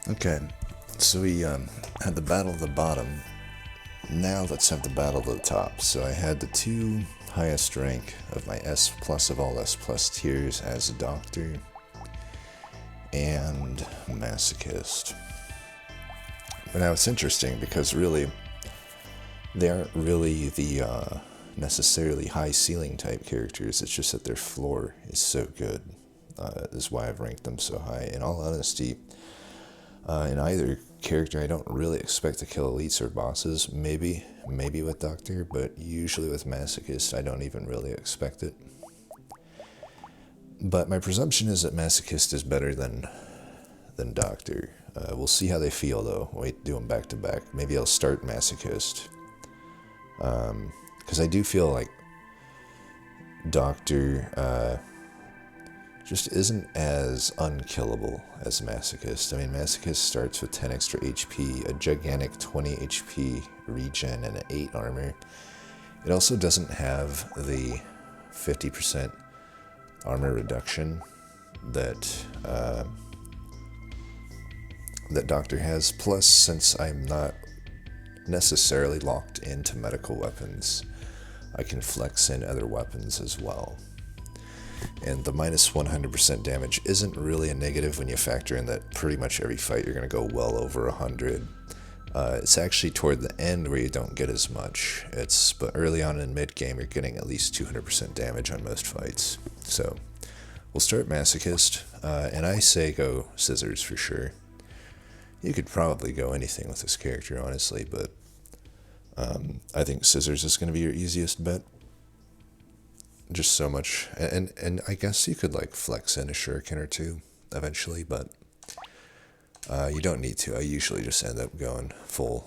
Okay, so we had the battle of the bottom. Now let's have the battle of the top. So I had the two highest rank of my S plus of all S plus tiers as a doctor and Masochist. But now it's interesting because really they aren't really the necessarily high ceiling type characters. It's just that their floor is so good. Is why I've ranked them so high. In all honesty, in either character, I don't really expect to kill elites or bosses. Maybe with Doctor, but usually with Masochist, I don't even really expect it. But my presumption is that Masochist is better than Doctor. We'll see how they feel though. Wait, do them back to back. Maybe I'll start Masochist. Because I do feel like Doctor just isn't as unkillable as Masochist. I mean, Masochist starts with 10 extra HP, a gigantic 20 HP regen, and an 8 armor. It also doesn't have the 50% armor reduction that Doctor has. Plus, since I'm not necessarily locked into medical weapons, I can flex in other weapons as well. And the minus 100% damage isn't really a negative when you factor in that pretty much every fight you're going to go well over 100. It's actually toward the end where you don't get as much. But early on in mid-game, you're getting at least 200% damage on most fights. So we'll start Masochist, and I say go Scissors for sure. You could probably go anything with this character, honestly, but I think Scissors is going to be your easiest bet. Just so much, and I guess you could like flex in a shuriken or two eventually, but you don't need to. I usually just end up going full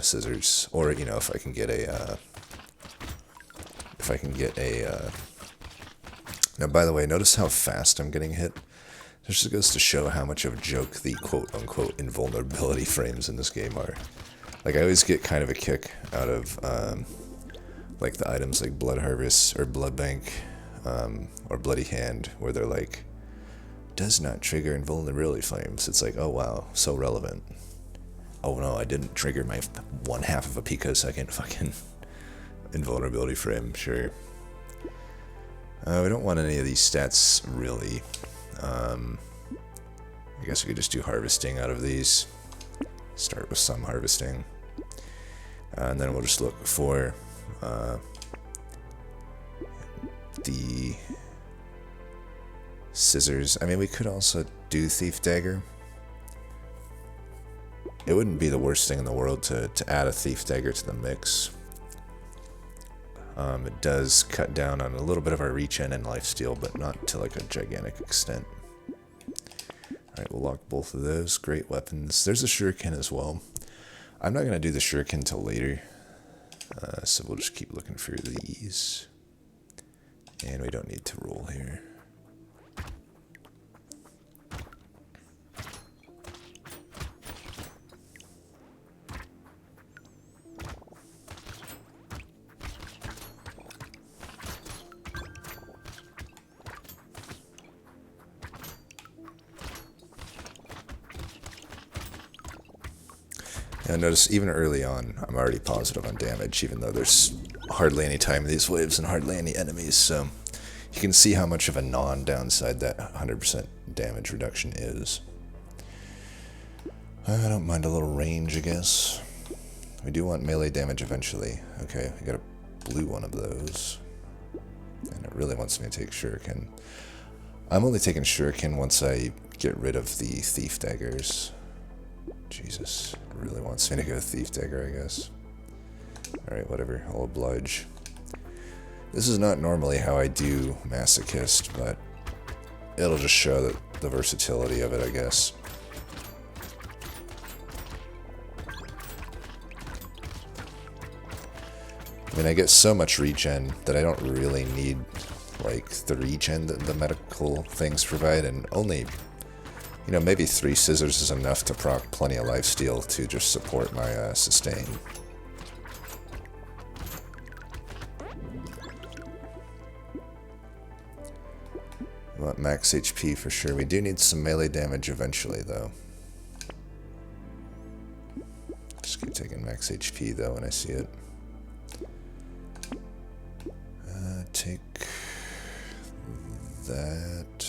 Scissors, or if I can get a Now, by the way, notice how fast I'm getting hit. This just goes to show how much of a joke the quote-unquote invulnerability frames in this game are. Like, I always get kind of a kick out of like the items like Blood Harvest or Blood Bank or Bloody Hand, where they're like, does not trigger invulnerability flames. It's like, oh wow, so relevant. Oh no, I didn't trigger my 1/2 of a picosecond fucking invulnerability frame, sure. We don't want any of these stats, really. I guess we could just do harvesting out of these. Start with some harvesting. And then we'll just look for the Scissors. I mean, we could also do Thief Dagger. It wouldn't be the worst thing in the world to add a Thief Dagger to the mix. It does cut down on a little bit of our regen and lifesteal, but not to like a gigantic extent. Alright, we'll lock both of those. Great weapons. There's a shuriken as well. I'm not going to do the shuriken until later. So we'll just keep looking for these. And we don't need to roll here. Now notice, even early on, I'm already positive on damage, even though there's hardly any time in these waves and hardly any enemies, so you can see how much of a non-downside that 100% damage reduction is. I don't mind a little range, I guess. We do want melee damage eventually. Okay, we got a blue one of those. And it really wants me to take shuriken. I'm only taking shuriken once I get rid of the Thief Daggers. Jesus, it really wants me to go Thief Dagger, I guess. Alright, whatever, I'll oblige. This is not normally how I do Masochist, but it'll just show the versatility of it, I guess. I mean, I get so much regen that I don't really need, like, the regen that the medical things provide, and only, maybe 3 Scissors is enough to proc plenty of lifesteal to just support my sustain. We want max HP for sure. We do need some melee damage eventually, though. Just keep taking max HP though when I see it. Take that.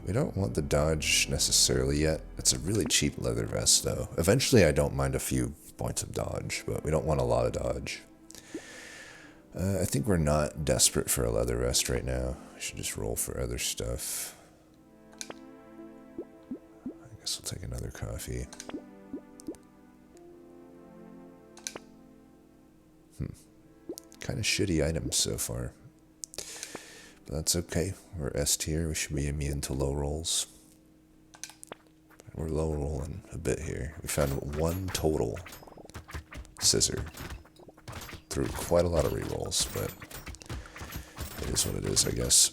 We don't want the dodge necessarily yet. It's a really cheap leather vest though. Eventually I don't mind a few points of dodge, but we don't want a lot of dodge. I think we're not desperate for a leather vest right now. We should just roll for other stuff. I guess we'll take another coffee. Kind of shitty items so far. But that's okay. We're S tier. We should be immune to low rolls. We're low rolling a bit here. We found one total scissor. Through quite a lot of rerolls, but it is what it is, I guess.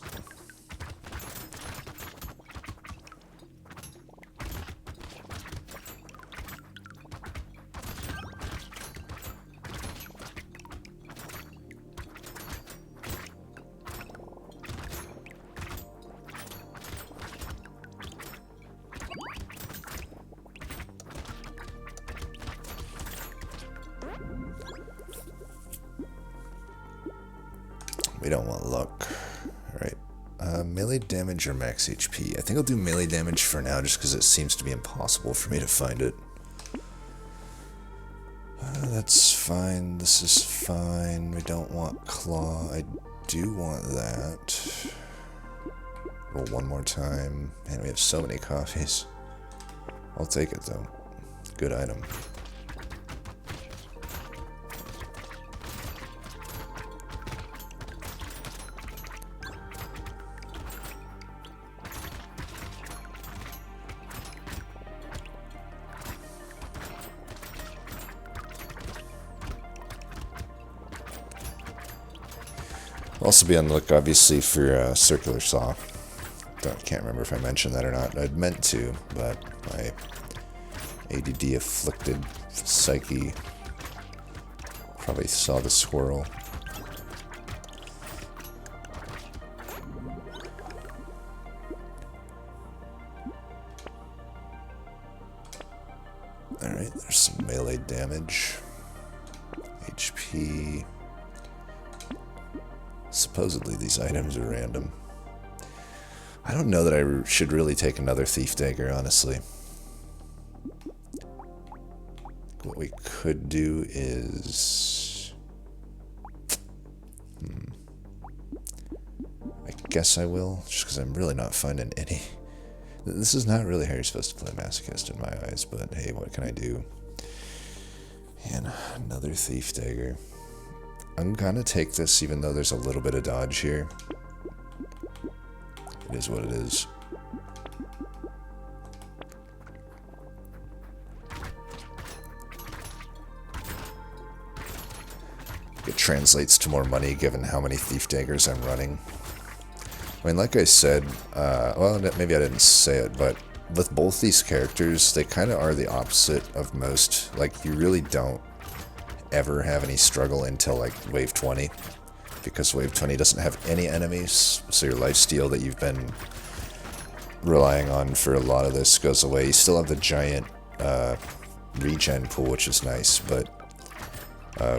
We don't want luck. Alright. Melee damage or max HP? I think I'll do melee damage for now just because it seems to be impossible for me to find it. That's fine. This is fine. We don't want claw. I do want that. Roll one more time. Man, we have so many coffees. I'll take it though. Good item. Also be on the look, obviously, for circular saw. Can't remember if I mentioned that or not. I'd meant to, but my ADD afflicted psyche probably saw the squirrel. Alright, there's some melee damage. HP. Supposedly these items are random. I don't know that I should really take another thief dagger, honestly. What we could do is... I guess I will, just because I'm really not finding any. This is not really how you're supposed to play Masochist in my eyes, but hey, what can I do? And another thief dagger. I'm gonna take this even though there's a little bit of dodge here. It is what it is. It translates to more money given how many thief daggers I'm running. I mean, like I said, well, maybe I didn't say it, but with both these characters, they kind of are the opposite of most. Like, you really don't ever have any struggle until like wave 20, because wave 20 doesn't have any enemies, so your lifesteal that you've been relying on for a lot of this goes away. You still have the giant regen pool, which is nice, but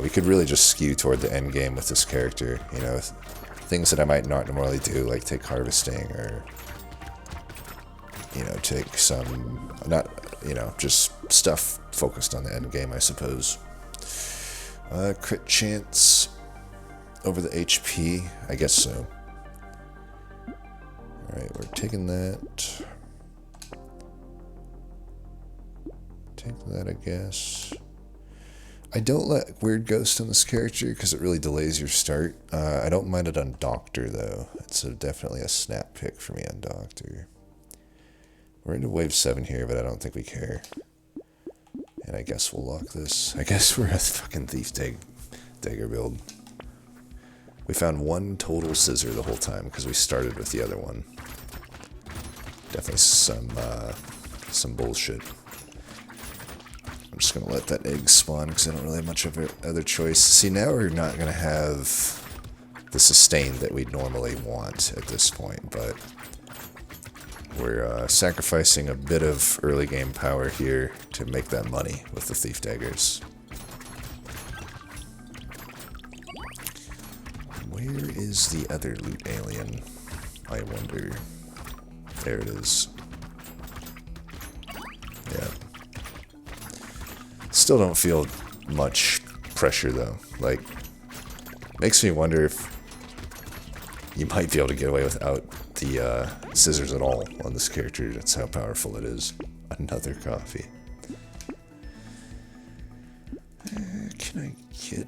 we could really just skew toward the end game with this character, you know, things that I might not normally do, like take harvesting or, you know, take some, not, you know, just stuff focused on the end game, I suppose. Crit chance over the HP, I guess so. Alright, we're taking that. Take that, I guess. I don't let Weird Ghost on this character because it really delays your start. I don't mind it on Doctor, though. It's definitely a snap pick for me on Doctor. We're into wave 7 here, but I don't think we care. And I guess we'll lock this. I guess we're a fucking thief dagger build. We found one total scissor the whole time because we started with the other one. Definitely some bullshit. I'm just gonna let that egg spawn because I don't really have much of other choice. See, now we're not gonna have the sustain that we'd normally want at this point, but we're sacrificing a bit of early game power here to make that money with the thief daggers. Where is the other loot alien? I wonder. There it is. Yeah. Still don't feel much pressure though. Like, makes me wonder if you might be able to get away without the scissors at all on this character. That's how powerful it is. Another coffee. Can I get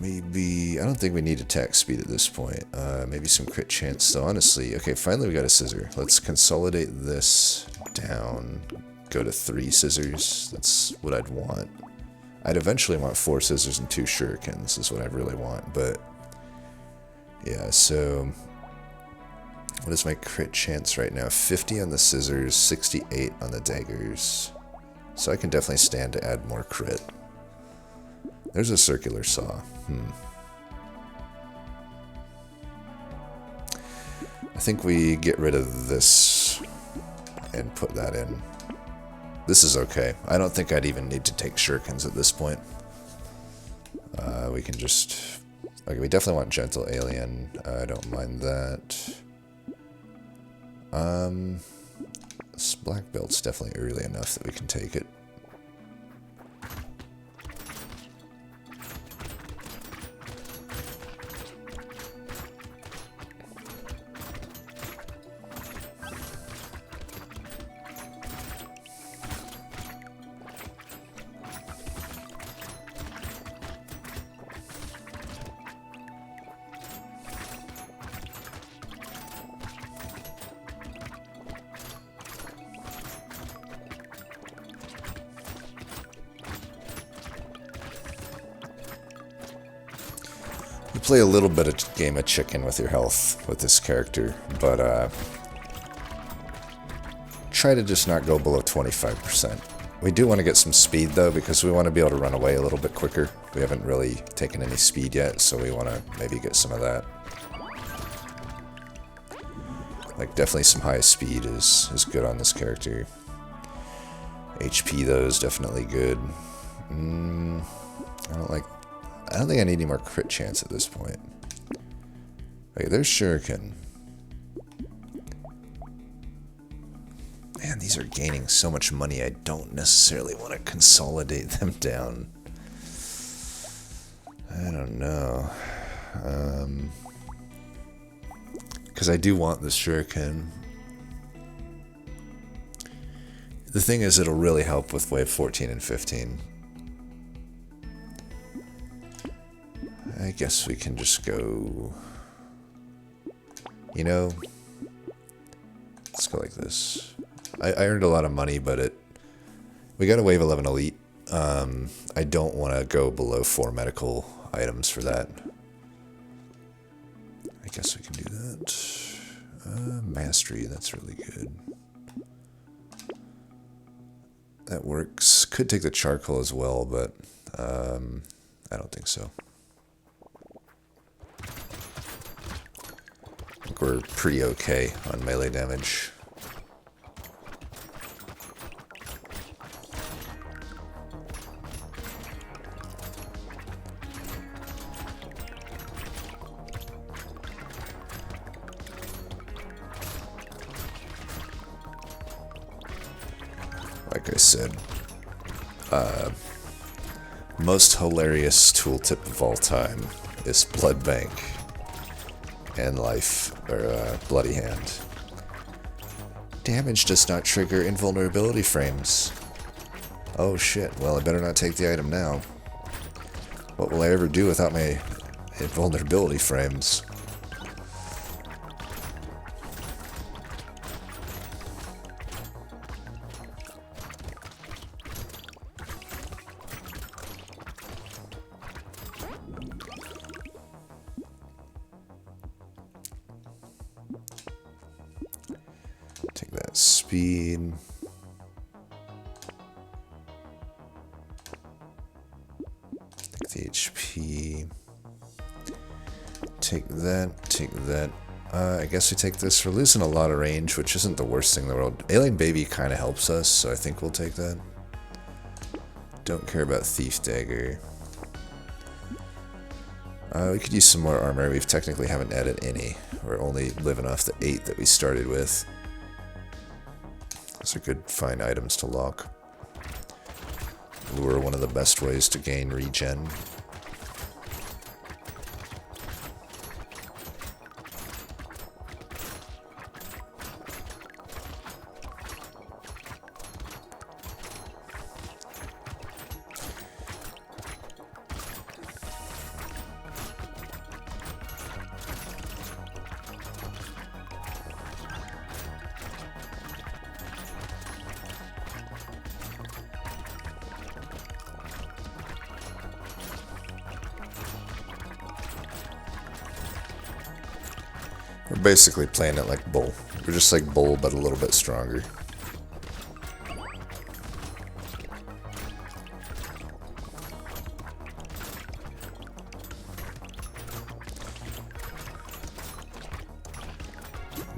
maybe... I don't think we need attack speed at this point. Maybe some crit chance. So honestly, okay, finally we got a scissor. Let's consolidate this down. Go to 3 scissors. That's what I'd want. I'd eventually want 4 scissors and 2 shurikens is what I really want, but... Yeah, so... What is my crit chance right now? 50 on the scissors, 68 on the daggers. So I can definitely stand to add more crit. There's a circular saw. I think we get rid of this and put that in. This is okay. I don't think I'd even need to take shurikens at this point. We can just... Okay, we definitely want gentle alien. I don't mind that. This black belt's definitely early enough that we can take it. You play a little bit of game of chicken with your health with this character, but try to just not go below 25%. We do want to get some speed though, because we want to be able to run away a little bit quicker. We haven't really taken any speed yet, so we want to maybe get some of that. Like definitely some high speed is good on this character. HP though is definitely good. I don't think I need any more crit chance at this point. Okay, there's shuriken. Man, these are gaining so much money, I don't necessarily want to consolidate them down. I don't know. Because I do want this shuriken. The thing is, it'll really help with wave 14 and 15. I guess we can just go... You know... Let's go like this. I earned a lot of money, but we got a wave 11 elite. I don't want to go below 4 medical items for that. I guess we can do that. Mastery, that's really good. That works. Could take the charcoal as well, but I don't think so. I think we're pretty okay on melee damage. Like I said, most hilarious tooltip of all time is Blood Bank and Life, or Bloody Hand. Damage does not trigger invulnerability frames. Oh shit, well I better not take the item now. What will I ever do without my invulnerability frames? Take that speed. Take the HP. Take that, take that. I guess we take this. We're losing a lot of range, which isn't the worst thing in the world. Alien Baby kind of helps us, so I think we'll take that. Don't care about Thief Dagger. We could use some more armor. We've technically haven't added any. We're only living off the 8 that we started with. Those are good, fine items to lock. Lure, one of the best ways to gain regen. We're basically playing it like Bull. We're just like Bull, but a little bit stronger.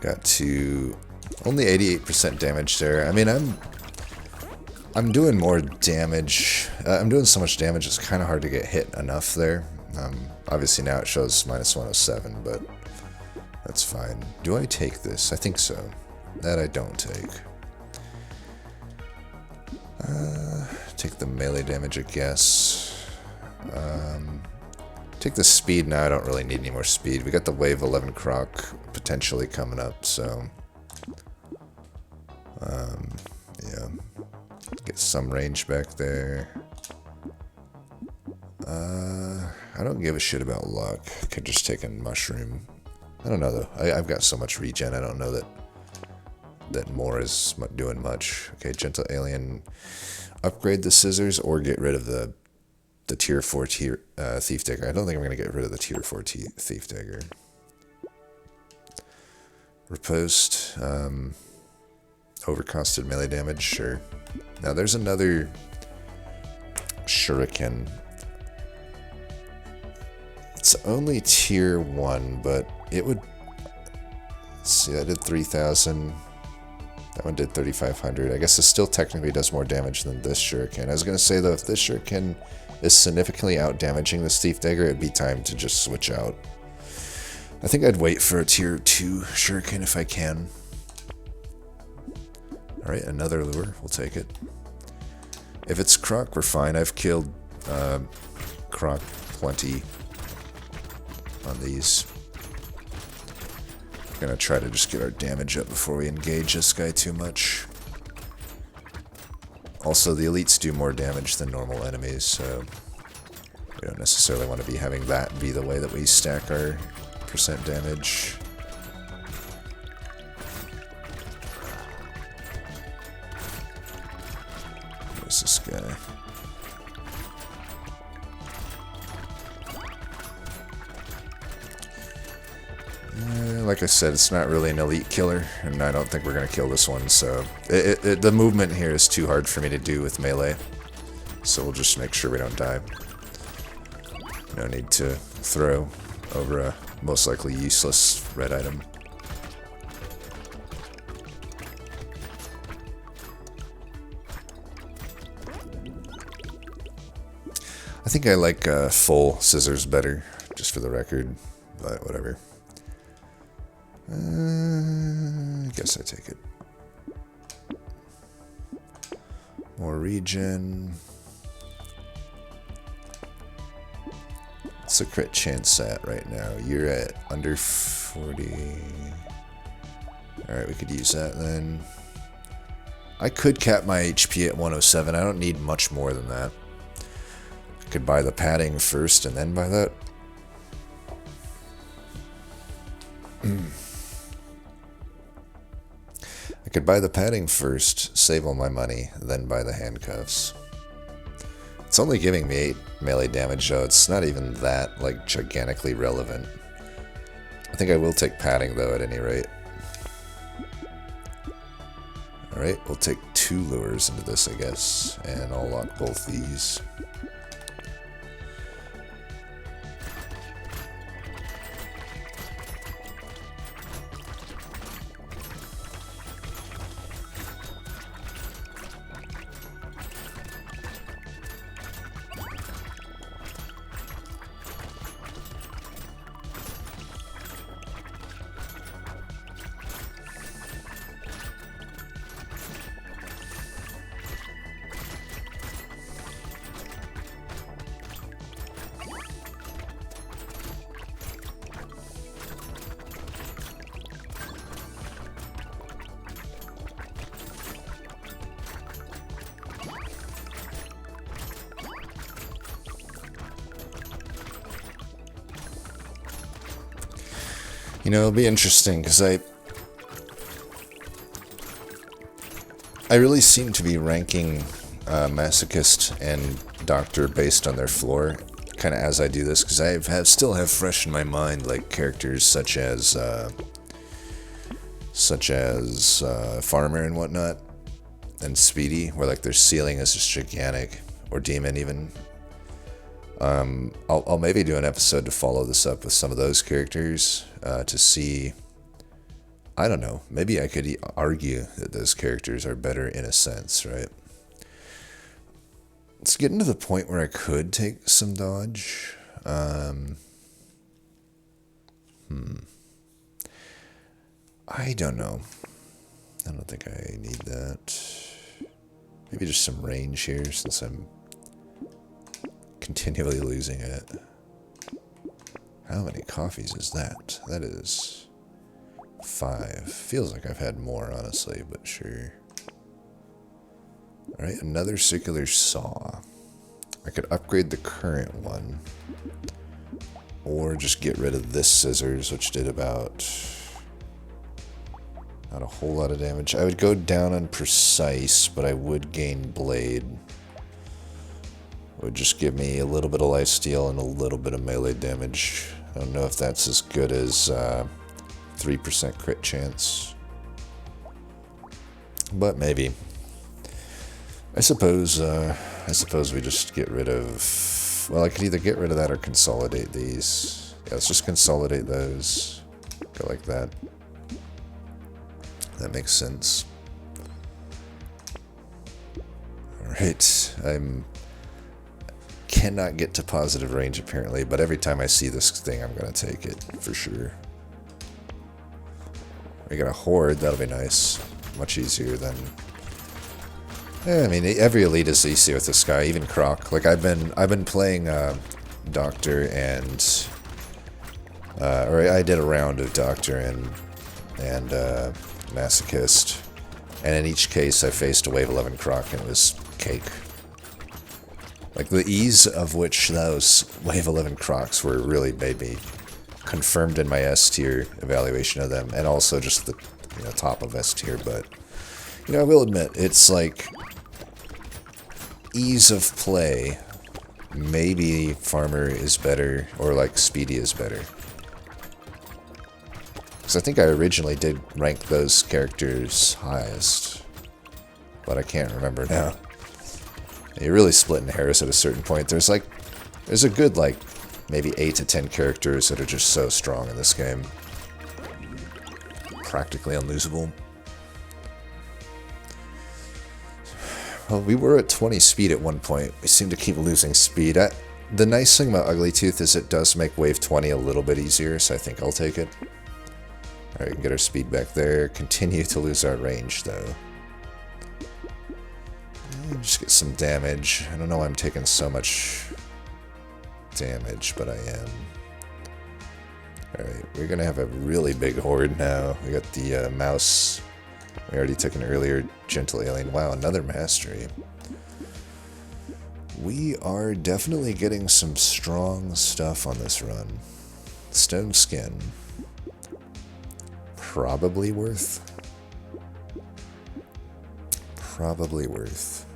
Got to only 88% damage there. I mean, I'm doing more damage. I'm doing so much damage, it's kind of hard to get hit enough there. Obviously now it shows minus 107, but that's fine. Do I take this? I think so. That I don't take. Take the melee damage, I guess. Take the speed. Now I don't really need any more speed. We got the wave 11 croc potentially coming up, so yeah. Get some range back there. I don't give a shit about luck. Could just take a mushroom. I don't know though. I've got so much regen. I don't know that more is doing much. Okay, gentle alien. Upgrade the scissors or get rid of the tier 4 thief dagger. I don't think I'm gonna get rid of the tier 4 thief dagger. Riposte. Overcosted melee damage. Sure. Now there's another shuriken. It's only tier 1, but it would... Let's see, that did 3,000. That one did 3,500. I guess it still technically does more damage than this shuriken. I was going to say, though, if this shuriken is significantly out-damaging this thief dagger, it'd be time to just switch out. I think I'd wait for a tier 2 shuriken if I can. Alright, another lure. We'll take it. If it's croc, we're fine. I've killed croc plenty on these. We're gonna try to just get our damage up before we engage this guy too much. Also, the elites do more damage than normal enemies, so we don't necessarily want to be having that be the way that we stack our percent damage. Where's this guy? Like I said, it's not really an elite killer, and I don't think we're going to kill this one, so... the movement here is too hard for me to do with melee, so we'll just make sure we don't die. No need to throw over a most likely useless red item. I think I like full scissors better, just for the record, but whatever. I guess I take it. More regen. What's the crit chance at right now? You're at under 40. Alright, we could use that then. I could cap my HP at 107. I don't need much more than that. I could buy the padding first and then buy that. I could buy the padding first, save all my money, then buy the handcuffs. It's only giving me 8 melee damage, though. It's not even that, like, gigantically relevant. I think I will take padding, though, at any rate. Alright, we'll take 2 lures into this, I guess, and I'll lock both these. You know, it'll be interesting, because I really seem to be ranking Masochist and Doctor based on their floor, kind of as I do this, because I still have fresh in my mind, like, characters such as Farmer and whatnot, and Speedy, where, like, their ceiling is just gigantic, or Demon even. I'll maybe do an episode to follow this up with some of those characters, to see, I don't know, maybe I could argue that those characters are better in a sense, right? It's getting to the point where I could take some dodge. I don't know. I don't think I need that. Maybe just some range here, since I'm continually losing it. How many coffees is that? That is 5. Feels like I've had more, honestly, but sure. Alright, another circular saw. I could upgrade the current one, or just get rid of this scissors, which did about not a whole lot of damage. I would go down on precise, but I would gain blade. It would just give me a little bit of lifesteal and a little bit of melee damage. I don't know if that's as good as 3% crit chance, but maybe. I suppose we just get rid of, well, I could either get rid of that or consolidate these. Yeah, let's just consolidate those. Go like that. That makes sense. Alright, cannot get to positive range apparently, but every time I see this thing, I'm gonna take it, for sure. We got a horde, that'll be nice. Much easier than... Yeah, I mean, every elite is easy with this guy, even Croc. Like, I've been playing Doctor and... or I did a round of Doctor and Masochist, and in each case I faced a wave 11 Croc and it was cake. Like, the ease of which those wave 11 Crocs were really made me confirmed in my S tier evaluation of them, and also just the top of S tier. But I will admit, it's like ease of play. Maybe Farmer is better, or like Speedy is better. Because I think I originally did rank those characters highest, but I can't remember now. You're really splitting hairs at a certain point. There's a good, like, maybe 8 to 10 characters that are just so strong in this game. Practically unlosable. Well, we were at 20 speed at one point. We seem to keep losing speed. The nice thing about Ugly Tooth is it does make wave 20 a little bit easier, so I think I'll take it. Alright, we can get our speed back there. Continue to lose our range, though. Just get some damage. I don't know why I'm taking so much damage, but I am. Alright, we're gonna have a really big horde now. We got the mouse. We already took an earlier gentle alien. Wow, another mastery. We are definitely getting some strong stuff on this run. Stone Skin. Probably worth. Probably worth.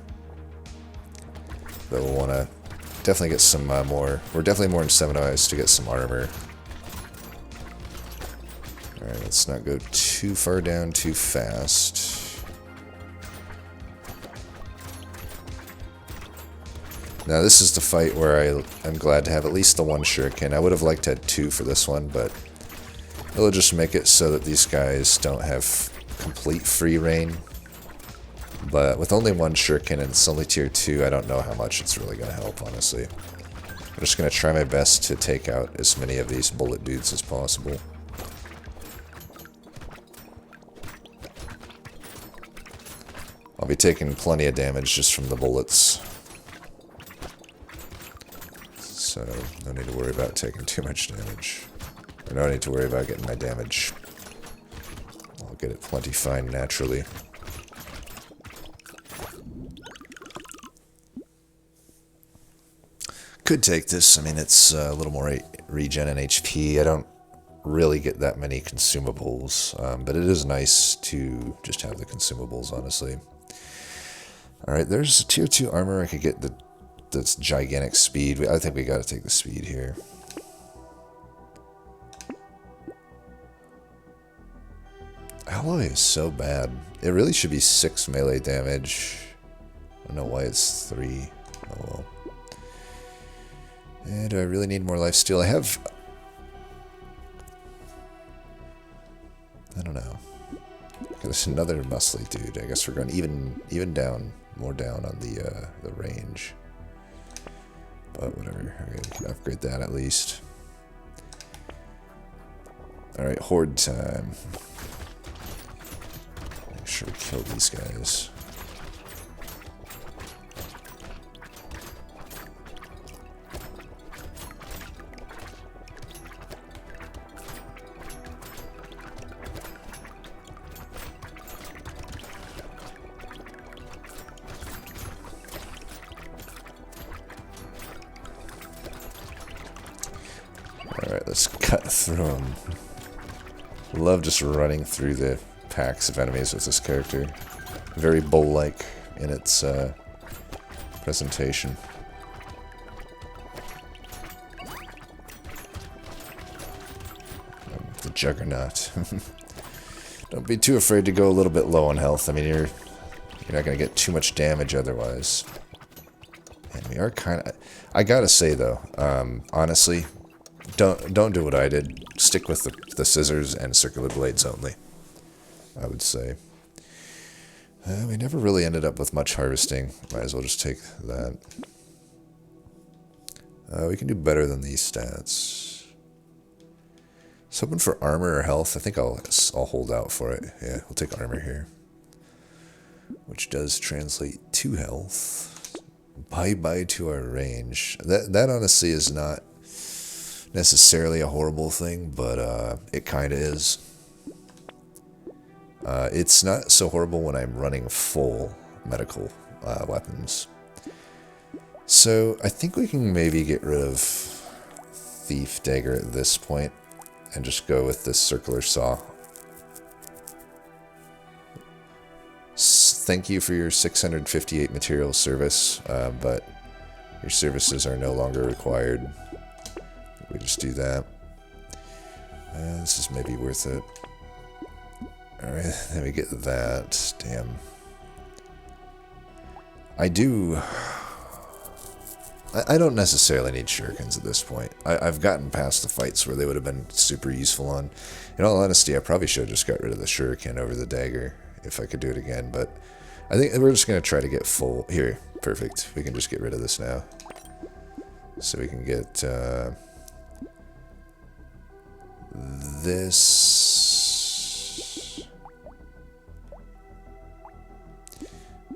But we'll want to definitely get some more. We're definitely more incentivized to get some armor. Alright, let's not go too far down too fast. Now this is the fight where I'm glad to have at least the one shuriken. I would have liked to have 2 for this one, but it'll just make it so that these guys don't have complete free reign. But with only one shuriken and it's only tier 2, I don't know how much it's really going to help, honestly. I'm just going to try my best to take out as many of these bullet dudes as possible. I'll be taking plenty of damage just from the bullets. So, no need to worry about taking too much damage. Or no need to worry about getting my damage. I'll get it plenty fine naturally. Could take this. I mean, it's a little more regen and HP. I don't really get that many consumables, but it is nice to just have the consumables, honestly. Alright, there's tier 2 armor. I could get that's gigantic speed. I think we gotta take the speed here. Alloy is so bad. It really should be 6 melee damage. I don't know why it's 3. Oh well. And do I really need more lifesteal? I don't know. There's another muscly dude. I guess we're going even down, more down on the range. But whatever. Okay, we can upgrade that at least. Alright, horde time. Make sure we kill these guys. Alright, let's cut through them. Love just running through the packs of enemies with this character. Very bull-like in its presentation. The Juggernaut. Don't be too afraid to go a little bit low on health. I mean, you're not going to get too much damage otherwise. And we are kind of... I gotta say, though, honestly... Don't do what I did. Stick with the scissors and circular blades only, I would say. We never really ended up with much harvesting. Might as well just take that. We can do better than these stats. So hoping for armor or health. I think I'll hold out for it. Yeah, we'll take armor here, which does translate to health. Bye to our range. That honestly is not necessarily a horrible thing, but it kind of is. It's not so horrible when I'm running full medical weapons. So I think we can maybe get rid of Thief Dagger at this point and just go with this circular saw. Thank you for your 658 material service, but your services are no longer required. We just do that. This is maybe worth it. Alright, then we get that. Damn. I don't necessarily need shurikens at this point. I've gotten past the fights where they would have been super useful on. In all honesty, I probably should have just got rid of the shuriken over the dagger if I could do it again, but I think we're just going to try to get full. Here, perfect. We can just get rid of this now. So we can get... this.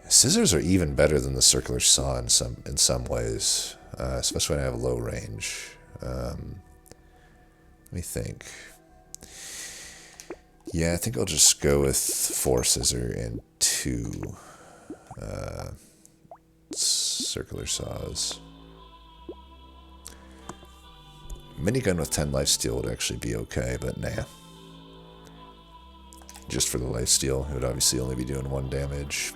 Scissors are even better than the circular saw in some ways, especially when I have low range. Let me think. Yeah, I think I'll just go with 4 scissor and 2 circular saws. Minigun with 10 lifesteal would actually be okay, but nah. Just for the lifesteal, it would obviously only be doing 1 damage.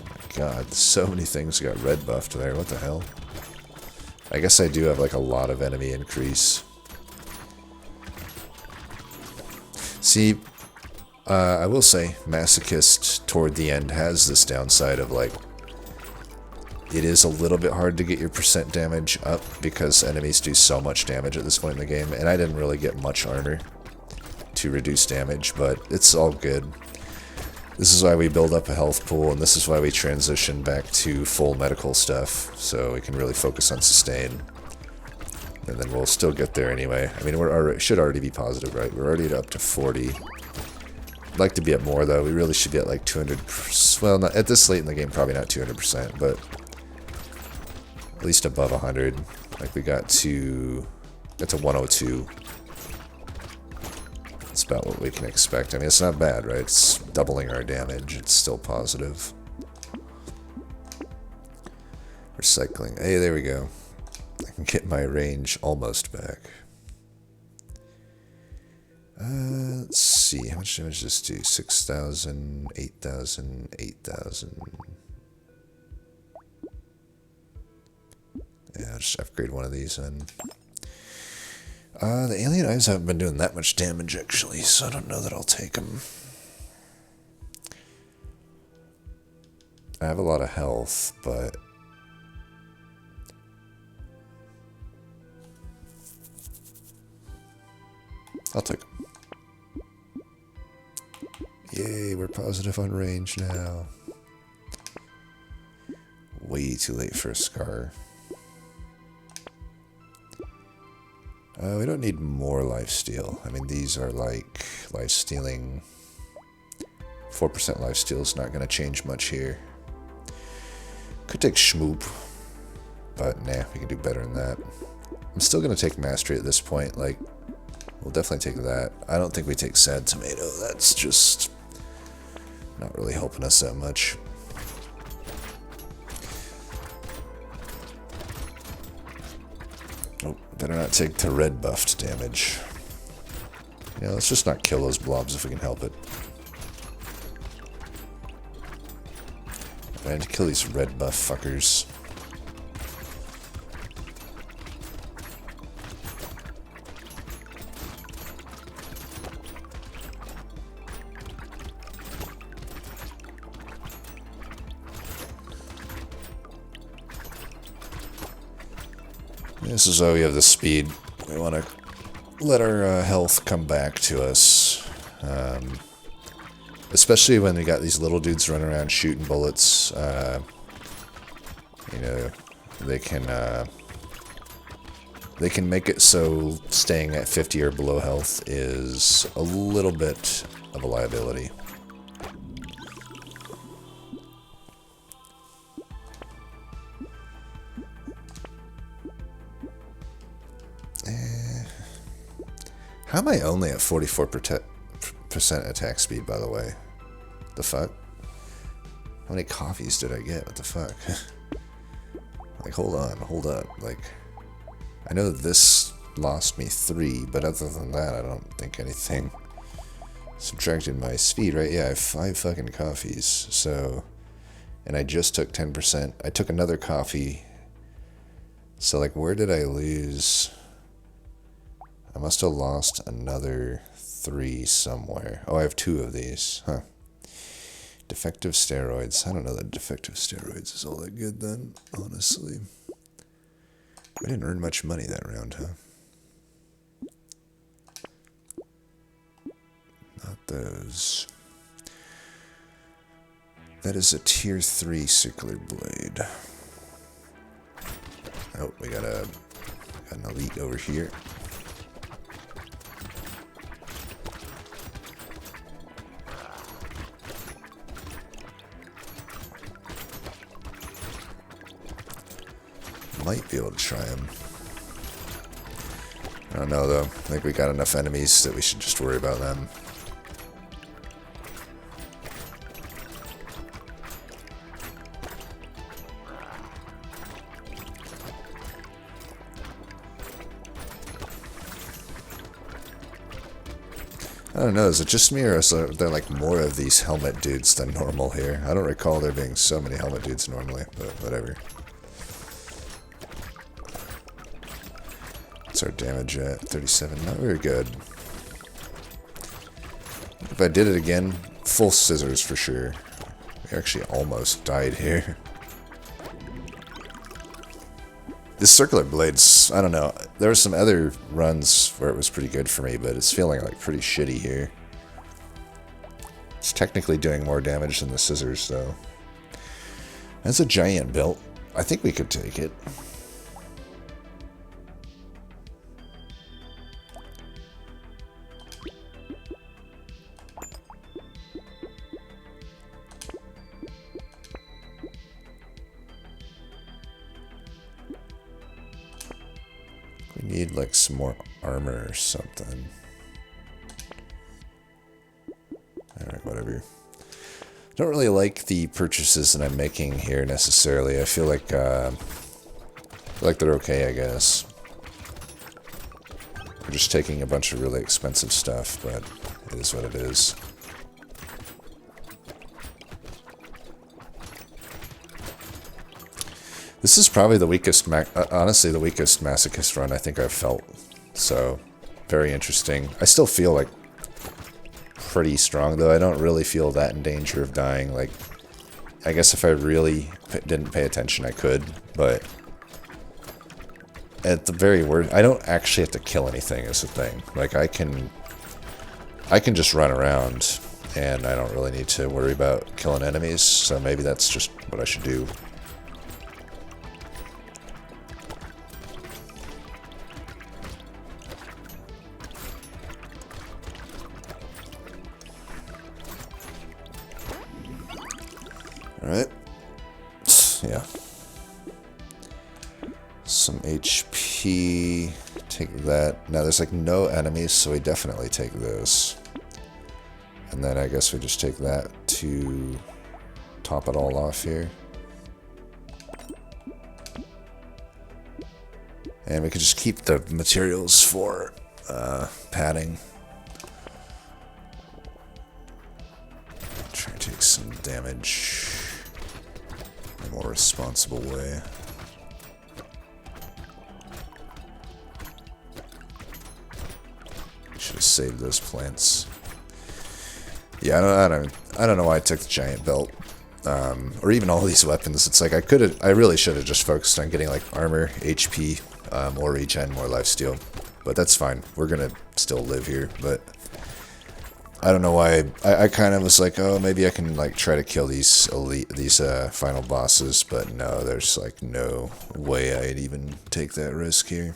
Oh my god, so many things got red buffed there, what the hell? I guess I do have like a lot of enemy increase. See, I will say, Masochist toward the end has this downside of like, it is a little bit hard to get your percent damage up because enemies do so much damage at this point in the game, and I didn't really get much armor to reduce damage, but it's all good. This is why we build up a health pool, and this is why we transition back to full medical stuff, so we can really focus on sustain. And then we'll still get there anyway. I mean, should already be positive, right? We're already up to 40. I'd like to be at more, though. We really should be at like 200%. Well, not, at this late in the game, probably not 200%, but at least above 100. Like we got to 102. That's about what we can expect. I mean, it's not bad, right? It's doubling our damage. It's still positive. Recycling. Hey, there we go. I can get my range almost back. Let's see, how much damage does this do? 6,000, 8,000, 8,000. Yeah, I'll just upgrade one of these then. The alien eyes haven't been doing that much damage actually, so I don't know that I'll take them. I have a lot of health, but I'll take them. Yay, we're positive on range now. Way too late for a scar. We don't need more lifesteal. I mean, these are like lifestealing. 4% lifesteal is not going to change much here. Could take Schmoop, but nah, we can do better than that. I'm still going to take Mastery at this point. Like, we'll definitely take that. I don't think we take Sad Tomato. That's just not really helping us that much. Oh, better not take the red buffed damage. Yeah, let's just not kill those blobs if we can help it. I need to kill these red buff fuckers. This is how we have the speed. We want to let our health come back to us. Especially when we got these little dudes running around shooting bullets. You know, they can make it so staying at 50 or below health is a little bit of a liability. How am I only at 44% attack speed, by the way? The fuck? How many coffees did I get? What the fuck? Like, hold on. Like, I know this lost me 3, but other than that, I don't think anything subtracted my speed, right? Yeah, I have 5 fucking coffees, so... And I just took 10%. I took another coffee. So, like, where did I lose... I must have lost another 3 somewhere. Oh, I have 2 of these. Huh. Defective steroids. I don't know that defective steroids is all that good then, honestly. We didn't earn much money that round, huh? Not those. That is a tier 3 circular blade. Oh, we got an elite over here. Might be able to try him. I don't know though. I think we got enough enemies that we should just worry about them. I don't know, is it just me or is there like more of these helmet dudes than normal here? I don't recall there being so many helmet dudes normally, but whatever. What's our damage at? 37, not very good. If I did it again, full scissors for sure. We actually almost died here. This circular blade's, I don't know, there were some other runs where it was pretty good for me, but it's feeling like pretty shitty here. It's technically doing more damage than the scissors, though. That's a giant built. I think we could take it. We need like some more armor or something. Alright, whatever. Don't really like the purchases that I'm making here necessarily. I feel like they're okay, I guess. we're just taking a bunch of really expensive stuff, but it is what it is. This is probably the weakest, honestly, the weakest Masochist run I think I've felt. So, very interesting. I still feel like pretty strong, though. I don't really feel that in danger of dying. Like, I guess if I really didn't pay attention, I could, but at the very worst, I don't actually have to kill anything is the thing. Like, I can just run around, and I don't really need to worry about killing enemies, so maybe that's just what I should do. Alright. Yeah. Some HP. Take that. Now there's like no enemies, so we definitely take those. And then I guess we just take that to top it all off here. And we could just keep the materials for padding. Try to take some damage in a more responsible way. Should have saved those plants. Yeah, I don't know why I took the giant belt, or even all these weapons. It's like I really should have just focused on getting like armor, HP, more regen, more lifesteal. But that's fine. We're gonna still live here. But I don't know why. I kind of was like, oh, maybe I can like try to kill these final bosses. But no, there's like no way I'd even take that risk here.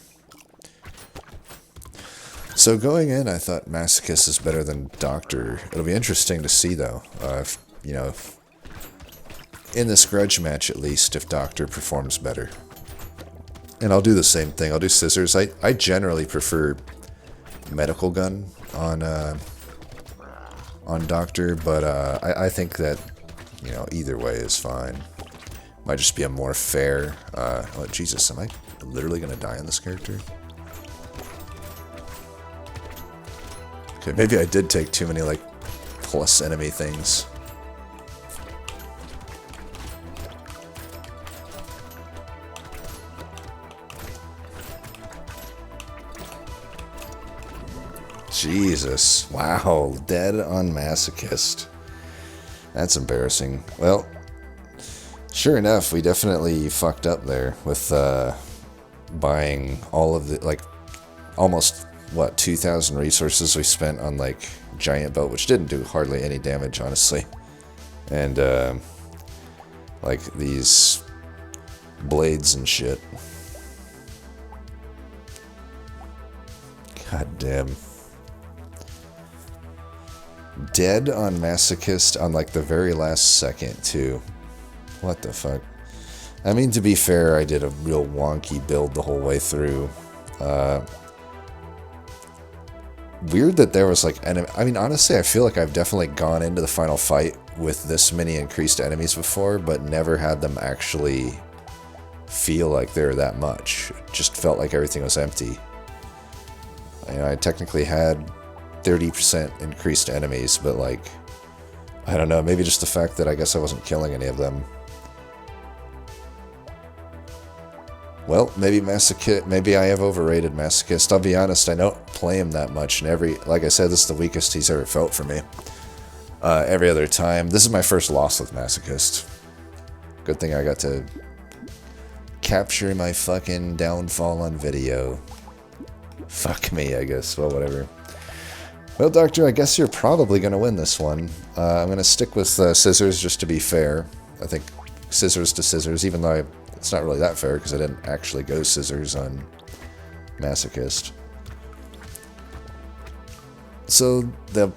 So going in, I thought Masochist is better than Doctor. It'll be interesting to see, though, if, you know, in this grudge match at least, if Doctor performs better. And I'll do the same thing. I'll do scissors. I generally prefer medical gun on Doctor, but I think that, you know, either way is fine. Might just be a more fair. Oh Jesus, am I literally gonna die on this character? Okay, maybe I did take too many, like, plus enemy things. Jesus. Wow. Dead on Masochist. That's embarrassing. Well, sure enough, we definitely fucked up there with buying all of the, like, almost... what, 2,000 resources we spent on, like, giant belt, which didn't do hardly any damage, honestly. And, like, these blades and shit. God damn. Dead on Masochist on, like, the very last second, too. What the fuck? I mean, to be fair, I did a real wonky build the whole way through. Weird that there was like enemy. I mean, honestly, I feel like I've definitely gone into the final fight with this many increased enemies before, but never had them actually feel like they were that much. It just felt like everything was empty. You know, I technically had 30% increased enemies, but like, I don't know, maybe just the fact that I guess I wasn't killing any of them. Well, maybe Masochist. Maybe I have overrated Masochist. I'll be honest, I don't play him that much, and like I said, this is the weakest he's ever felt for me. Every other time, this is my first loss with Masochist. Good thing I got to capture my fucking downfall on video. Fuck me, I guess. Well, whatever. Well, Doctor, I guess you're probably gonna win this one. I'm gonna stick with scissors just to be fair. I think scissors to scissors, even though it's not really that fair because I didn't actually go scissors on Masochist. So they'll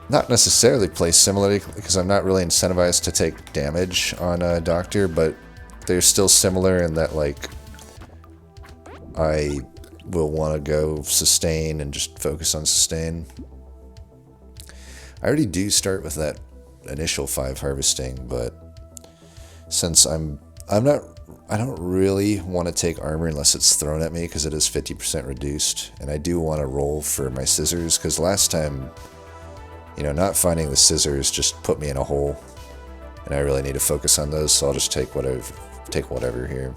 not necessarily play similarly because I'm not really incentivized to take damage on Doctor, but they're still similar in that, like, I will want to go sustain and just focus on sustain. I already do start with that initial 5 harvesting, but since I'm I don't really want to take armor unless it's thrown at me because it is 50% reduced. And I do want to roll for my scissors because last time, you know, not finding the scissors just put me in a hole. And I really need to focus on those, so I'll just take whatever here.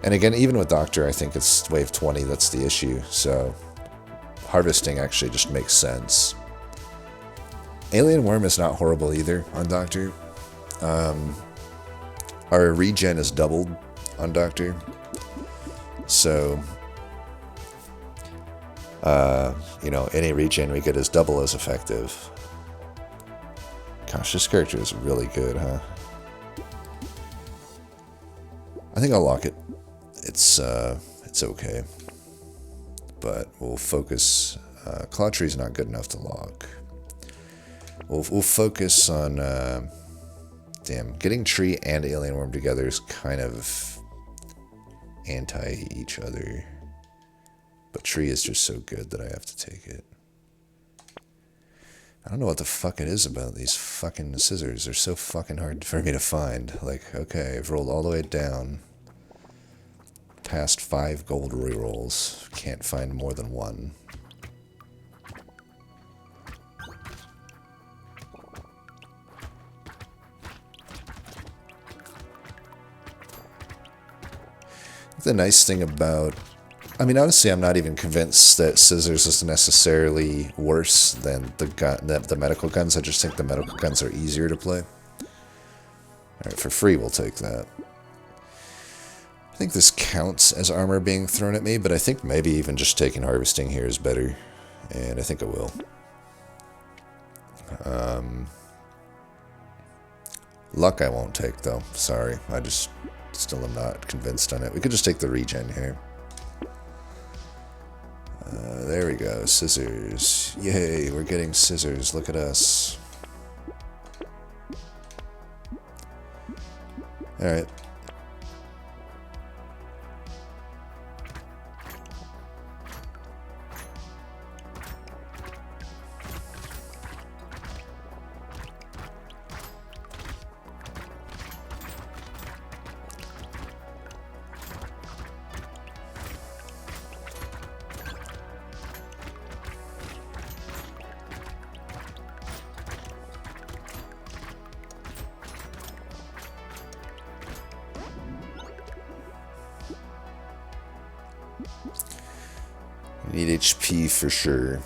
And again, even with Doctor, I think it's wave 20 that's the issue. So harvesting actually just makes sense. Alien Worm is not horrible either on Doctor. Our regen is doubled on Doctor. So, you know, any regen we get is double as effective. Gosh, this character is really good, huh? I think I'll lock it. It's okay. But we'll focus. Claw Tree's not good enough to lock. We'll focus on... damn, getting Tree and Alien Worm together is kind of anti each other. But Tree is just so good that I have to take it. I don't know what the fuck it is about these fucking scissors. They're so fucking hard for me to find. Like, okay, I've rolled all the way down. Past 5 gold rerolls. Can't find more than one. The nice thing about... I mean, honestly, I'm not even convinced that scissors is necessarily worse than the medical guns. I just think the medical guns are easier to play. Alright, for free, we'll take that. I think this counts as armor being thrown at me, but I think maybe even just taking harvesting here is better. And I think it will. Luck I won't take, though. Sorry. I just still am not convinced on it. We could just take the regen here. There we go. Scissors. Yay, we're getting scissors. Look at us. Alright. Need HP for sure.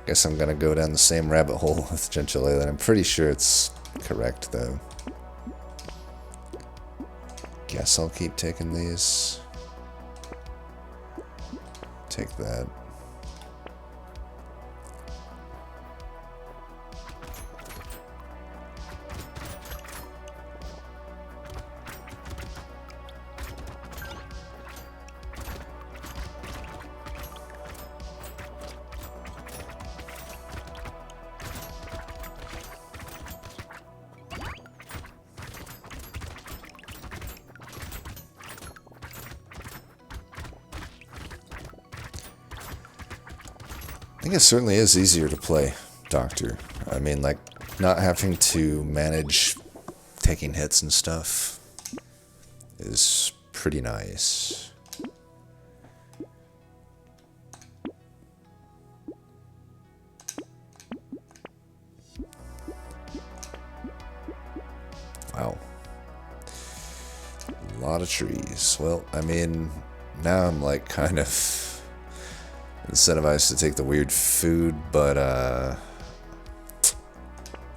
Guess I'm gonna go down the same rabbit hole with Gentle Alien. I'm pretty sure it's correct though. Guess I'll keep taking these. Take that. I think it certainly is easier to play Doctor. I mean, like, not having to manage taking hits and stuff is pretty nice. Wow. A lot of trees. Well, I mean, now I'm like kind of incentivized to take the weird food, but I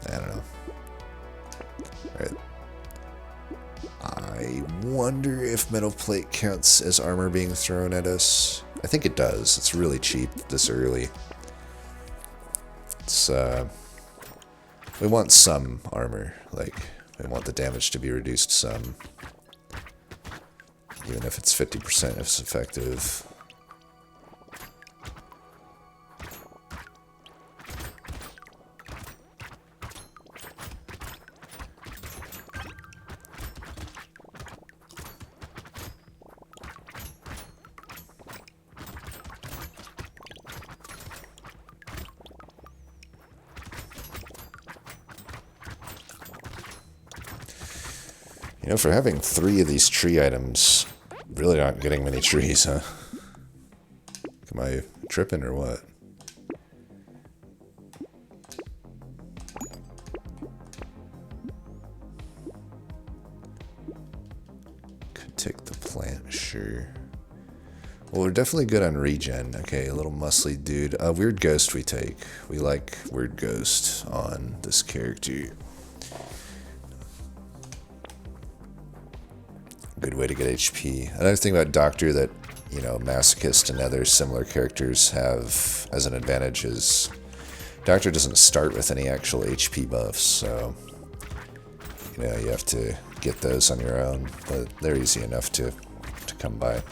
don't know. Alright. I wonder if metal plate counts as armor being thrown at us. I think it does. It's really cheap this early. It's we want some armor. Like, we want the damage to be reduced some. Even if it's 50% if it's effective. You know, for having 3 of these tree items, really not getting many trees, huh? Am I tripping or what? Could take the plant, sure. Well, we're definitely good on regen. Okay, a little muscly dude. Weird Ghost we take. We like Weird Ghost on this character. Good way to get HP. Another thing about Doctor that, you know, Masochist and other similar characters have as an advantage is Doctor doesn't start with any actual HP buffs, so you know, you have to get those on your own, but they're easy enough to come by.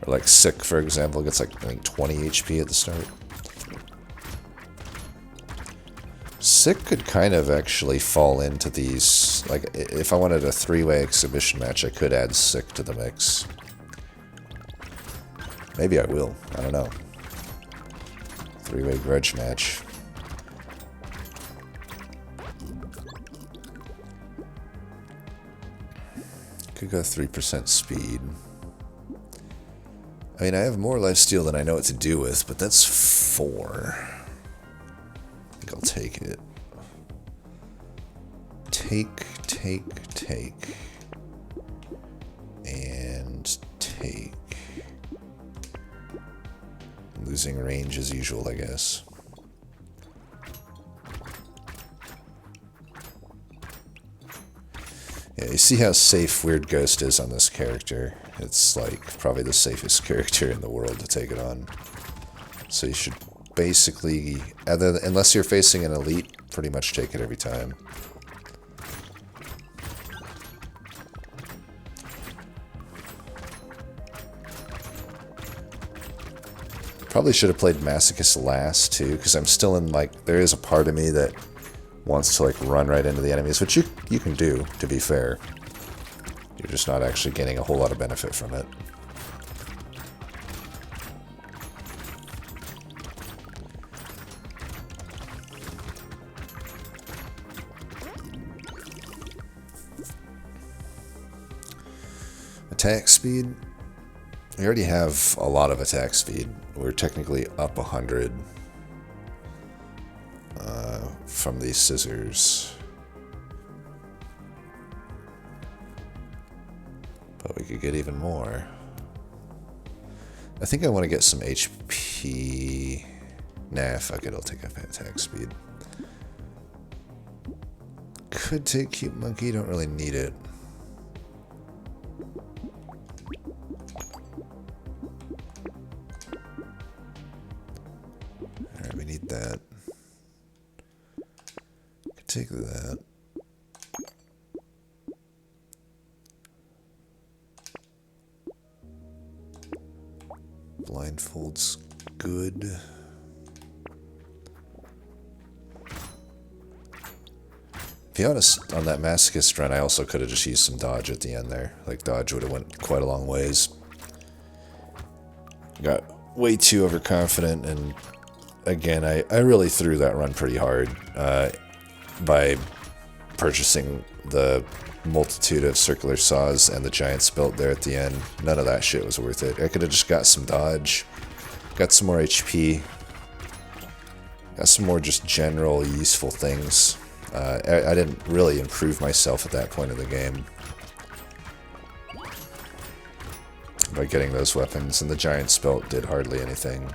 Or like Sick, for example, gets like I think 20 HP at the start. Sick could kind of actually fall into these, like if I wanted a 3-way exhibition match, I could add Sick to the mix. Maybe I will, I don't know. 3-way grudge match. Could go 3% speed. I mean, I have more lifesteal than I know what to do with, but that's 4. I think I'll take it. Take. And take. Losing range as usual, I guess. Yeah, you see how safe Weird Ghost is on this character. It's like probably the safest character in the world to take it on. So you should basically, unless you're facing an elite, pretty much take it every time. Probably should have played Masochist last too, because I'm still in like, there is a part of me that wants to like run right into the enemies, which you can do, to be fair. You're just not actually getting a whole lot of benefit from it. Attack speed. We already have a lot of attack speed. We're technically up 100 from these scissors. But we could get even more. I think I want to get some HP. Nah, fuck it, I'll take up attack speed. Could take Cute Monkey, don't really need it. Alright, we need that. Could take that. Blindfold's good. To be honest, on that Masochist run, I also could have just used some dodge at the end there. Like, dodge would have went quite a long ways. Got way too overconfident, and again, I really threw that run pretty hard by purchasing the multitude of circular saws and the giant spelt there at the end. None of that shit was worth it. I could have just got some dodge, got some more HP, got some more just general useful things. I didn't really improve myself at that point of the game by getting those weapons, and the giant spelt did hardly anything.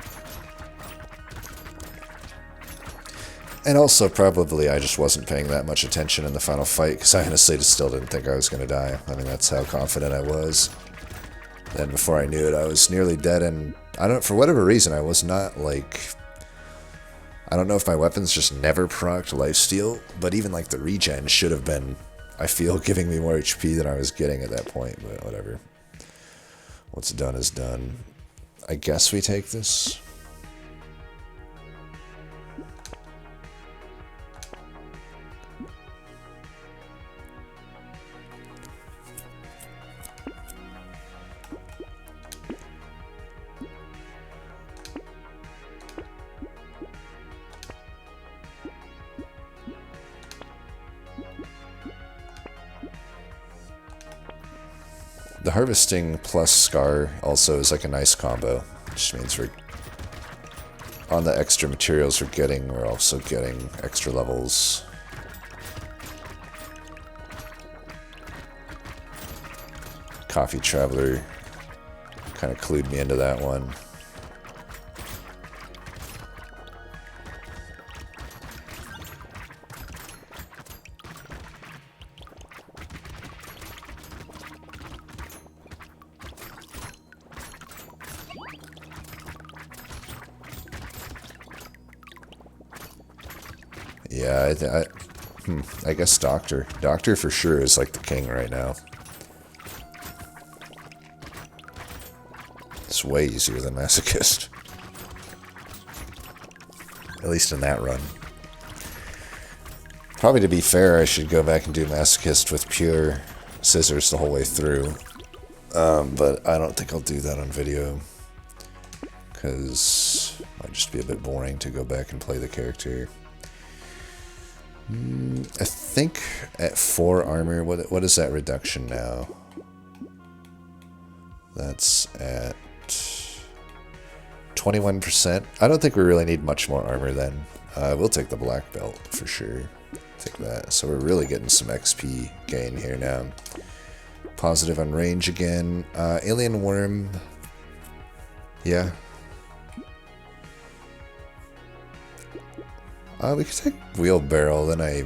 And also, probably, I just wasn't paying that much attention in the final fight, because I honestly just still didn't think I was going to die. I mean, that's how confident I was. Then before I knew it, I was nearly dead, and I don't, for whatever reason, I was not, like, I don't know if my weapons just never procced lifesteal, but even, like, the regen should have been, I feel, giving me more HP than I was getting at that point, but whatever. What's done is done. I guess we take this. the harvesting plus Scar also is like a nice combo. Which means we're on the extra materials we're also getting extra levels. Coffee Traveler kind of clued me into that one. Yeah, I guess Doctor. Doctor for sure is like the king right now. It's way easier than Masochist. At least in that run. Probably to be fair, I should go back and do Masochist with pure scissors the whole way through. But I don't think I'll do that on video. Because it might just be a bit boring to go back and play the character. I think at 4 armor, what is that reduction now? That's at 21%. I don't think we really need much more armor then. We'll take the black belt for sure. Take that. So we're really getting some XP gain here now. Positive on range again. Alien Worm. Yeah. We could take Wheelbarrow, then I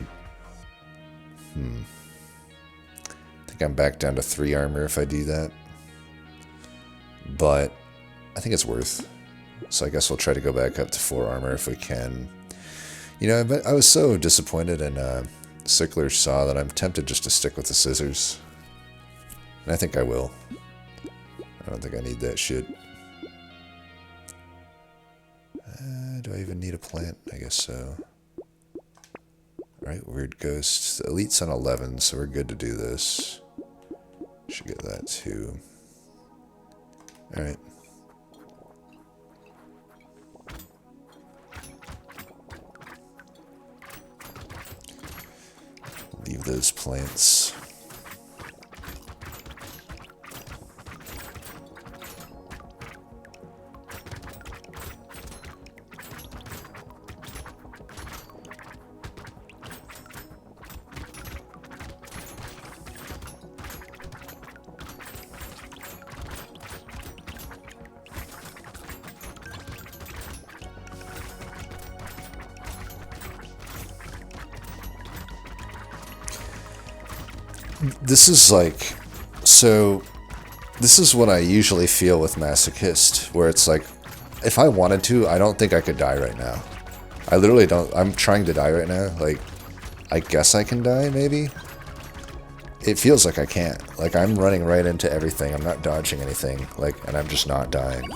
think I'm back down to 3 armor if I do that. But I think it's worth. So I guess we'll try to go back up to 4 armor if we can. You know, but I was so disappointed in Circular Saw that I'm tempted just to stick with the scissors. And I think I will. I don't think I need that shit. Do I even need a plant? I guess so. Alright, Weird Ghost. The Elite's on 11, so we're good to do this. Should get that too. Alright. Leave those plants. This is like, so this is what I usually feel with Masochist, where it's like, if I wanted to, I don't think I could die right now. I literally don't. I'm trying to die right now. Like, I guess I can die, maybe? It feels like I can't. Like, I'm running right into everything. I'm not dodging anything. Like, and I'm just not dying.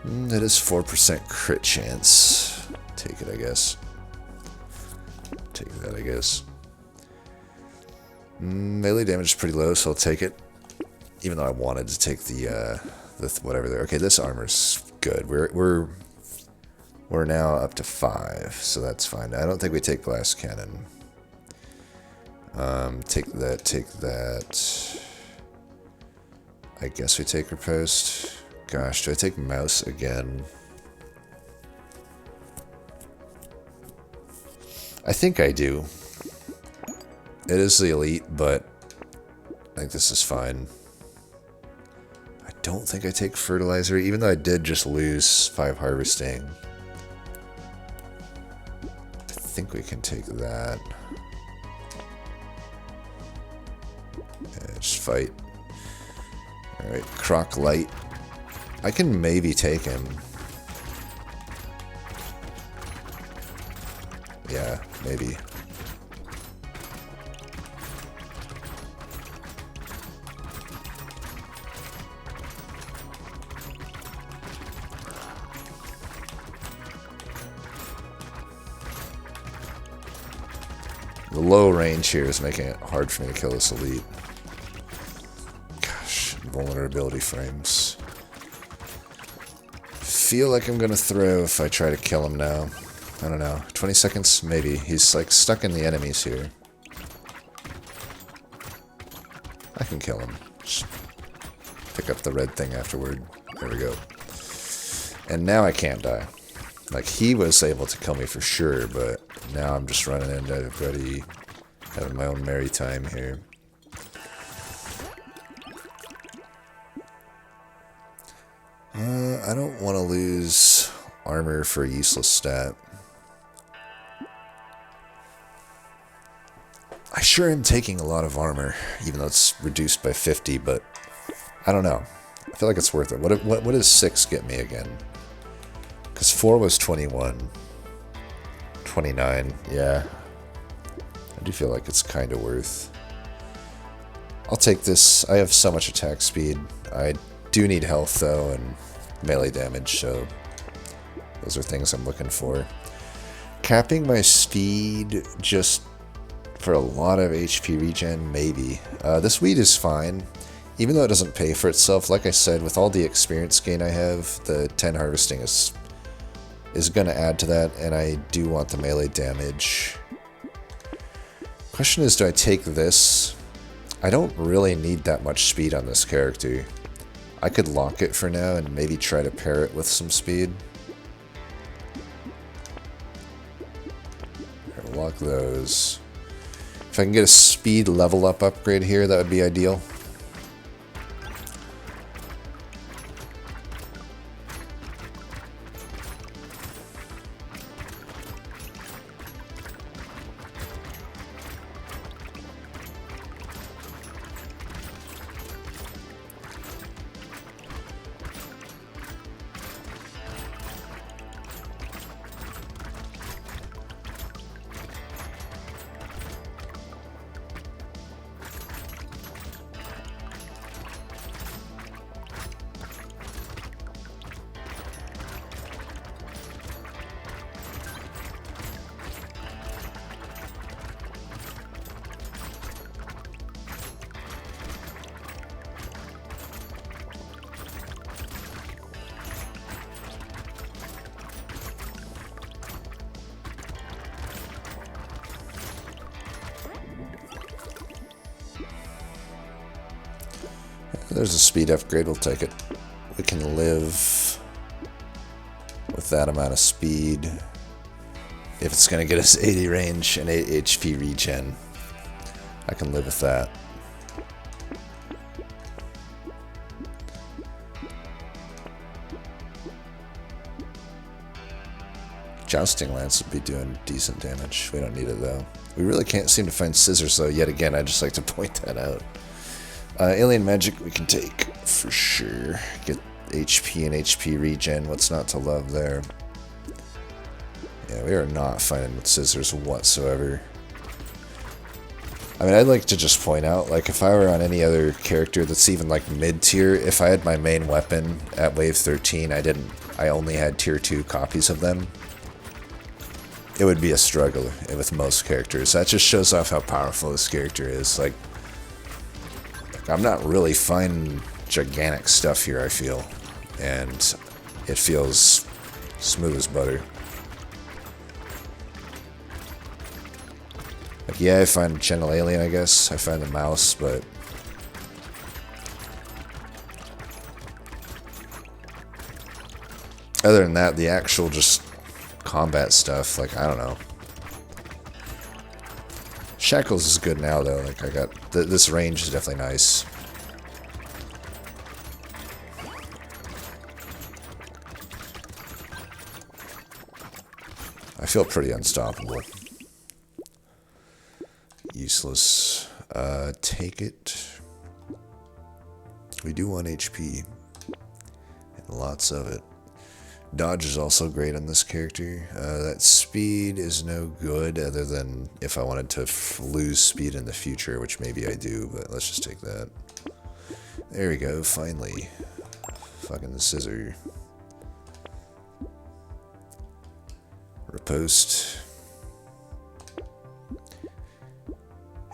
That is 4% crit chance. Take it, I guess. Take that, I guess. Melee damage is pretty low, so I'll take it. Even though I wanted to take the whatever there. Okay, this armor's good. We're now up to 5, so that's fine. I don't think we take Glass Cannon. Take that, take that. I guess we take Riposte. Gosh, do I take Mouse again? I think I do. It is the Elite, but I think this is fine. I don't think I take Fertilizer, even though I did just lose 5 harvesting. I think we can take that. Yeah, just fight. Alright, Croc Light. I can maybe take him. Yeah, maybe. The low range here is making it hard for me to kill this Elite. Gosh, vulnerability frames. Feel like I'm gonna throw if I try to kill him now. I don't know. 20 seconds? Maybe. He's like stuck in the enemies here. I can kill him. Just pick up the red thing afterward. There we go. And now I can't die. Like, he was able to kill me for sure, but now I'm just running into everybody, having my own merry time here. I don't want to lose armor for a useless stat. I sure am taking a lot of armor, even though it's reduced by 50, but I don't know. I feel like it's worth it. What does 6 get me again? Because 4 was 21. 29, yeah. I do feel like it's kind of worth. I'll take this. I have so much attack speed. I do need health, though, and melee damage, so those are things I'm looking for. Capping my speed just for a lot of HP regen, maybe. This weed is fine, even though it doesn't pay for itself. Like I said, with all the experience gain I have, the 10 harvesting is going to add to that, and I do want the melee damage. Question is, do I take this? I don't really need that much speed on this character. I could lock it for now and maybe try to pair it with some speed. Lock those. If I can get a speed level up upgrade here, that would be ideal. There's a speed upgrade, we'll take it. We can live with that amount of speed. If it's going to get us 80 range and 8 HP regen, I can live with that. Jousting Lance would be doing decent damage. We don't need it though. We really can't seem to find scissors though, yet again. I'd just like to point that out. Alien magic we can take for sure. Get HP and HP regen. What's not to love there? Yeah, we are not finding with scissors whatsoever. I mean, I'd like to just point out, like, if I were on any other character that's even like mid-tier, if I had my main weapon at wave 13, I only had tier 2 copies of them, it would be a struggle with most characters. That just shows off how powerful this character is. Like, I'm not really finding gigantic stuff here, I feel. And it feels smooth as butter. Like, yeah, I find Gentle Alien, I guess. I find the mouse, but other than that, the actual just combat stuff, like, I don't know. Shackles is good now, though. Like, I got this range is definitely nice. I feel pretty unstoppable. Useless. Take it. We do want HP. And lots of it. Dodge is also great on this character. That speed is no good, other than if I wanted to lose speed in the future, which maybe I do, but let's just take that. There we go, finally. Fucking scissor. Riposte.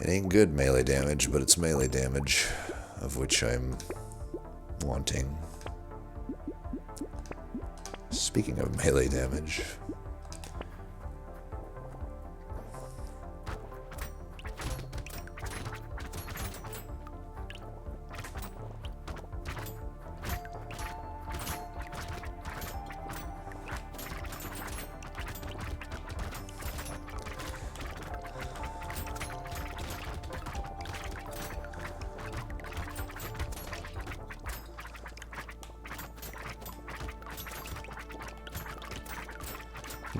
It ain't good melee damage, but it's melee damage, of which I'm wanting. Speaking of melee damage,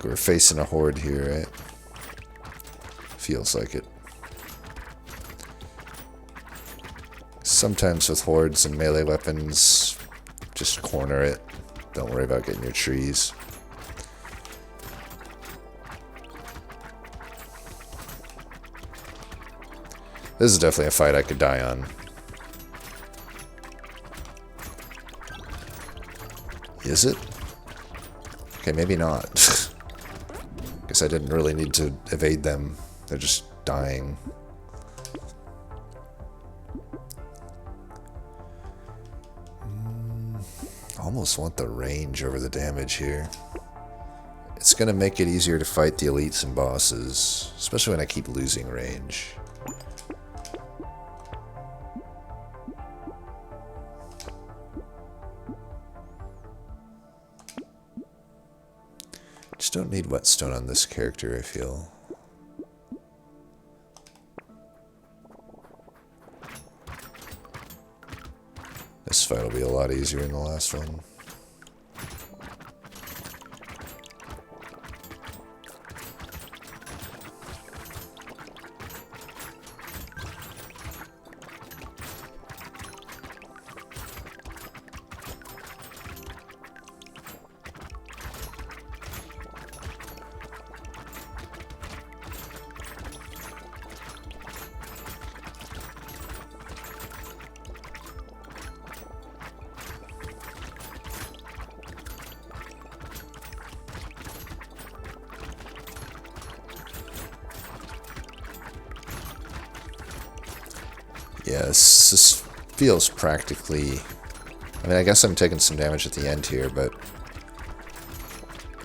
We're facing a horde here, right? Feels like it. Sometimes with hordes and melee weapons, just corner it. Don't worry about getting your trees. This is definitely a fight I could die on. Is it? Okay, maybe not. Guess I didn't really need to evade them. They're just dying. Almost want the range over the damage here. It's gonna make it easier to fight the elites and bosses, especially when I keep losing range. Just don't need whetstone on this character, I feel. This fight will be a lot easier than the last one. Yeah, this feels practically... I mean, I guess I'm taking some damage at the end here, but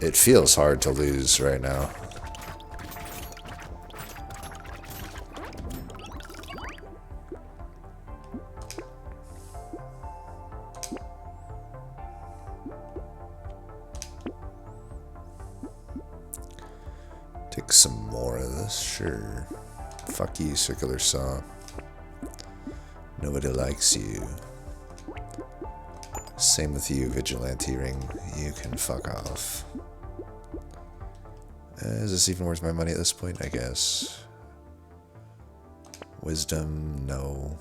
it feels hard to lose right now. Take some more of this, sure. Fuck you, circular saw. Nobody likes you. Same with you, vigilante ring. You can fuck off. Is this even worth my money at this point? I guess. Wisdom, no.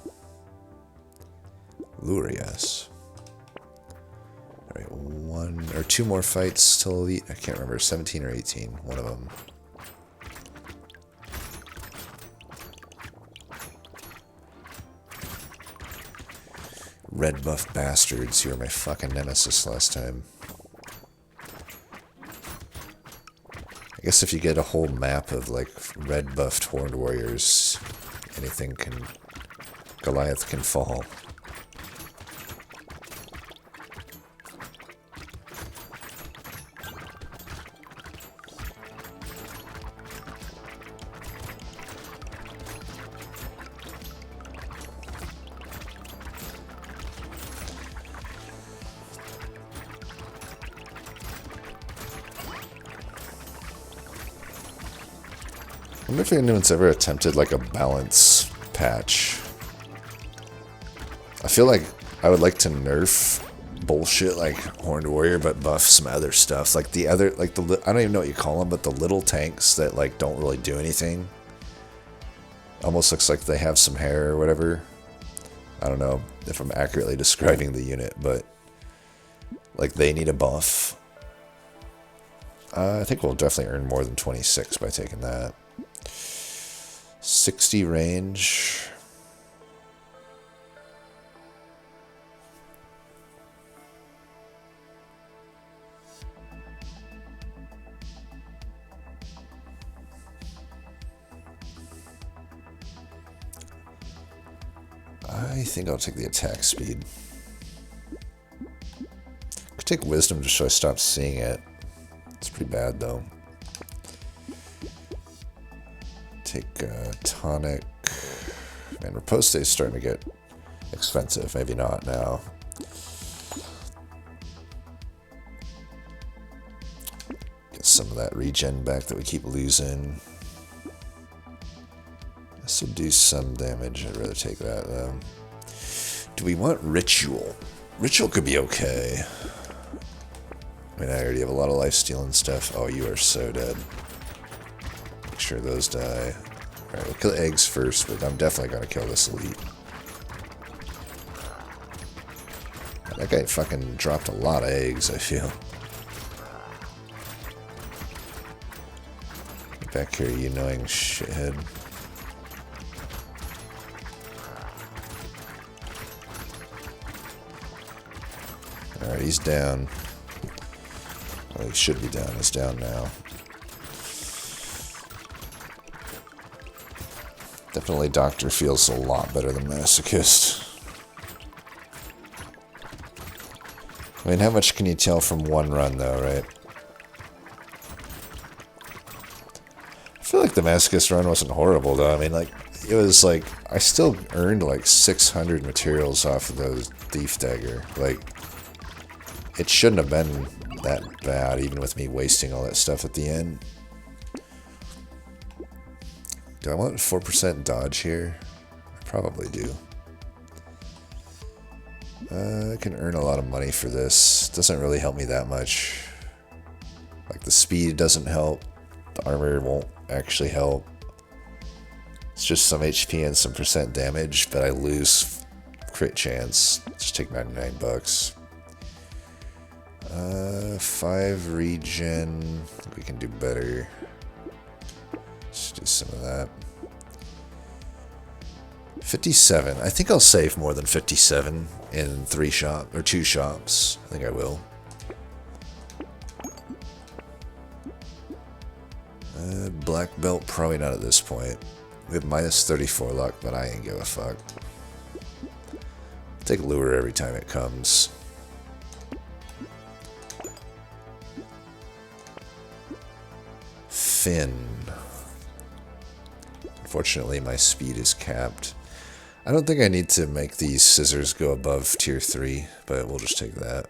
Lure, yes. Alright, one or two more fights till elite. I can't remember, 17 or 18, one of them. Red buff bastards, you were my fucking nemesis last time. I guess if you get a whole map of like red buffed horned warriors, anything can... Goliath can fall. I wonder if anyone's ever attempted like a balance patch. I feel like I would like to nerf bullshit like Horned Warrior, but buff some other stuff. Like the other, like the, I don't even know what you call them, but the little tanks that like don't really do anything. Almost looks like they have some hair or whatever. I don't know if I'm accurately describing the unit, but like they need a buff. I think we'll definitely earn more than 26 by taking that. 60 range. I think I'll take the attack speed. Could take wisdom just so I stop seeing it. It's pretty bad though. Take tonic. Man, Riposte is starting to get expensive. Maybe not now. Get some of that regen back that we keep losing. This will do some damage. I'd rather take that though. Do we want ritual? Ritual could be okay. I mean, I already have a lot of lifesteal and stuff. Oh, you are so dead. Make sure those die. Alright, we'll kill the eggs first, but I'm definitely gonna kill this elite. That guy fucking dropped a lot of eggs, I feel. Get back here, you annoying shithead. Alright, he's down. Well, he should be down. He's down now. Definitely Doctor feels a lot better than Masochist. I mean, how much can you tell from one run, though, right? I feel like the Masochist run wasn't horrible, though. I mean, like, it was like, I still earned like 600 materials off of those Thief Dagger. Like, it shouldn't have been that bad, even with me wasting all that stuff at the end. Do I want 4% dodge here? I probably do. I can earn a lot of money for this. Doesn't really help me that much. Like, the speed doesn't help. The armor won't actually help. It's just some HP and some percent damage, but I lose crit chance. Just take 99 bucks. 5 regen. We can do better. Let's do some of that. 57. I think I'll save more than 57 in 2 shops. I think I will. Black belt, probably not at this point. We have minus 34 luck, but I ain't give a fuck. Take lure every time it comes. Fin. Unfortunately, my speed is capped. I don't think I need to make these scissors go above tier 3, but we'll just take that.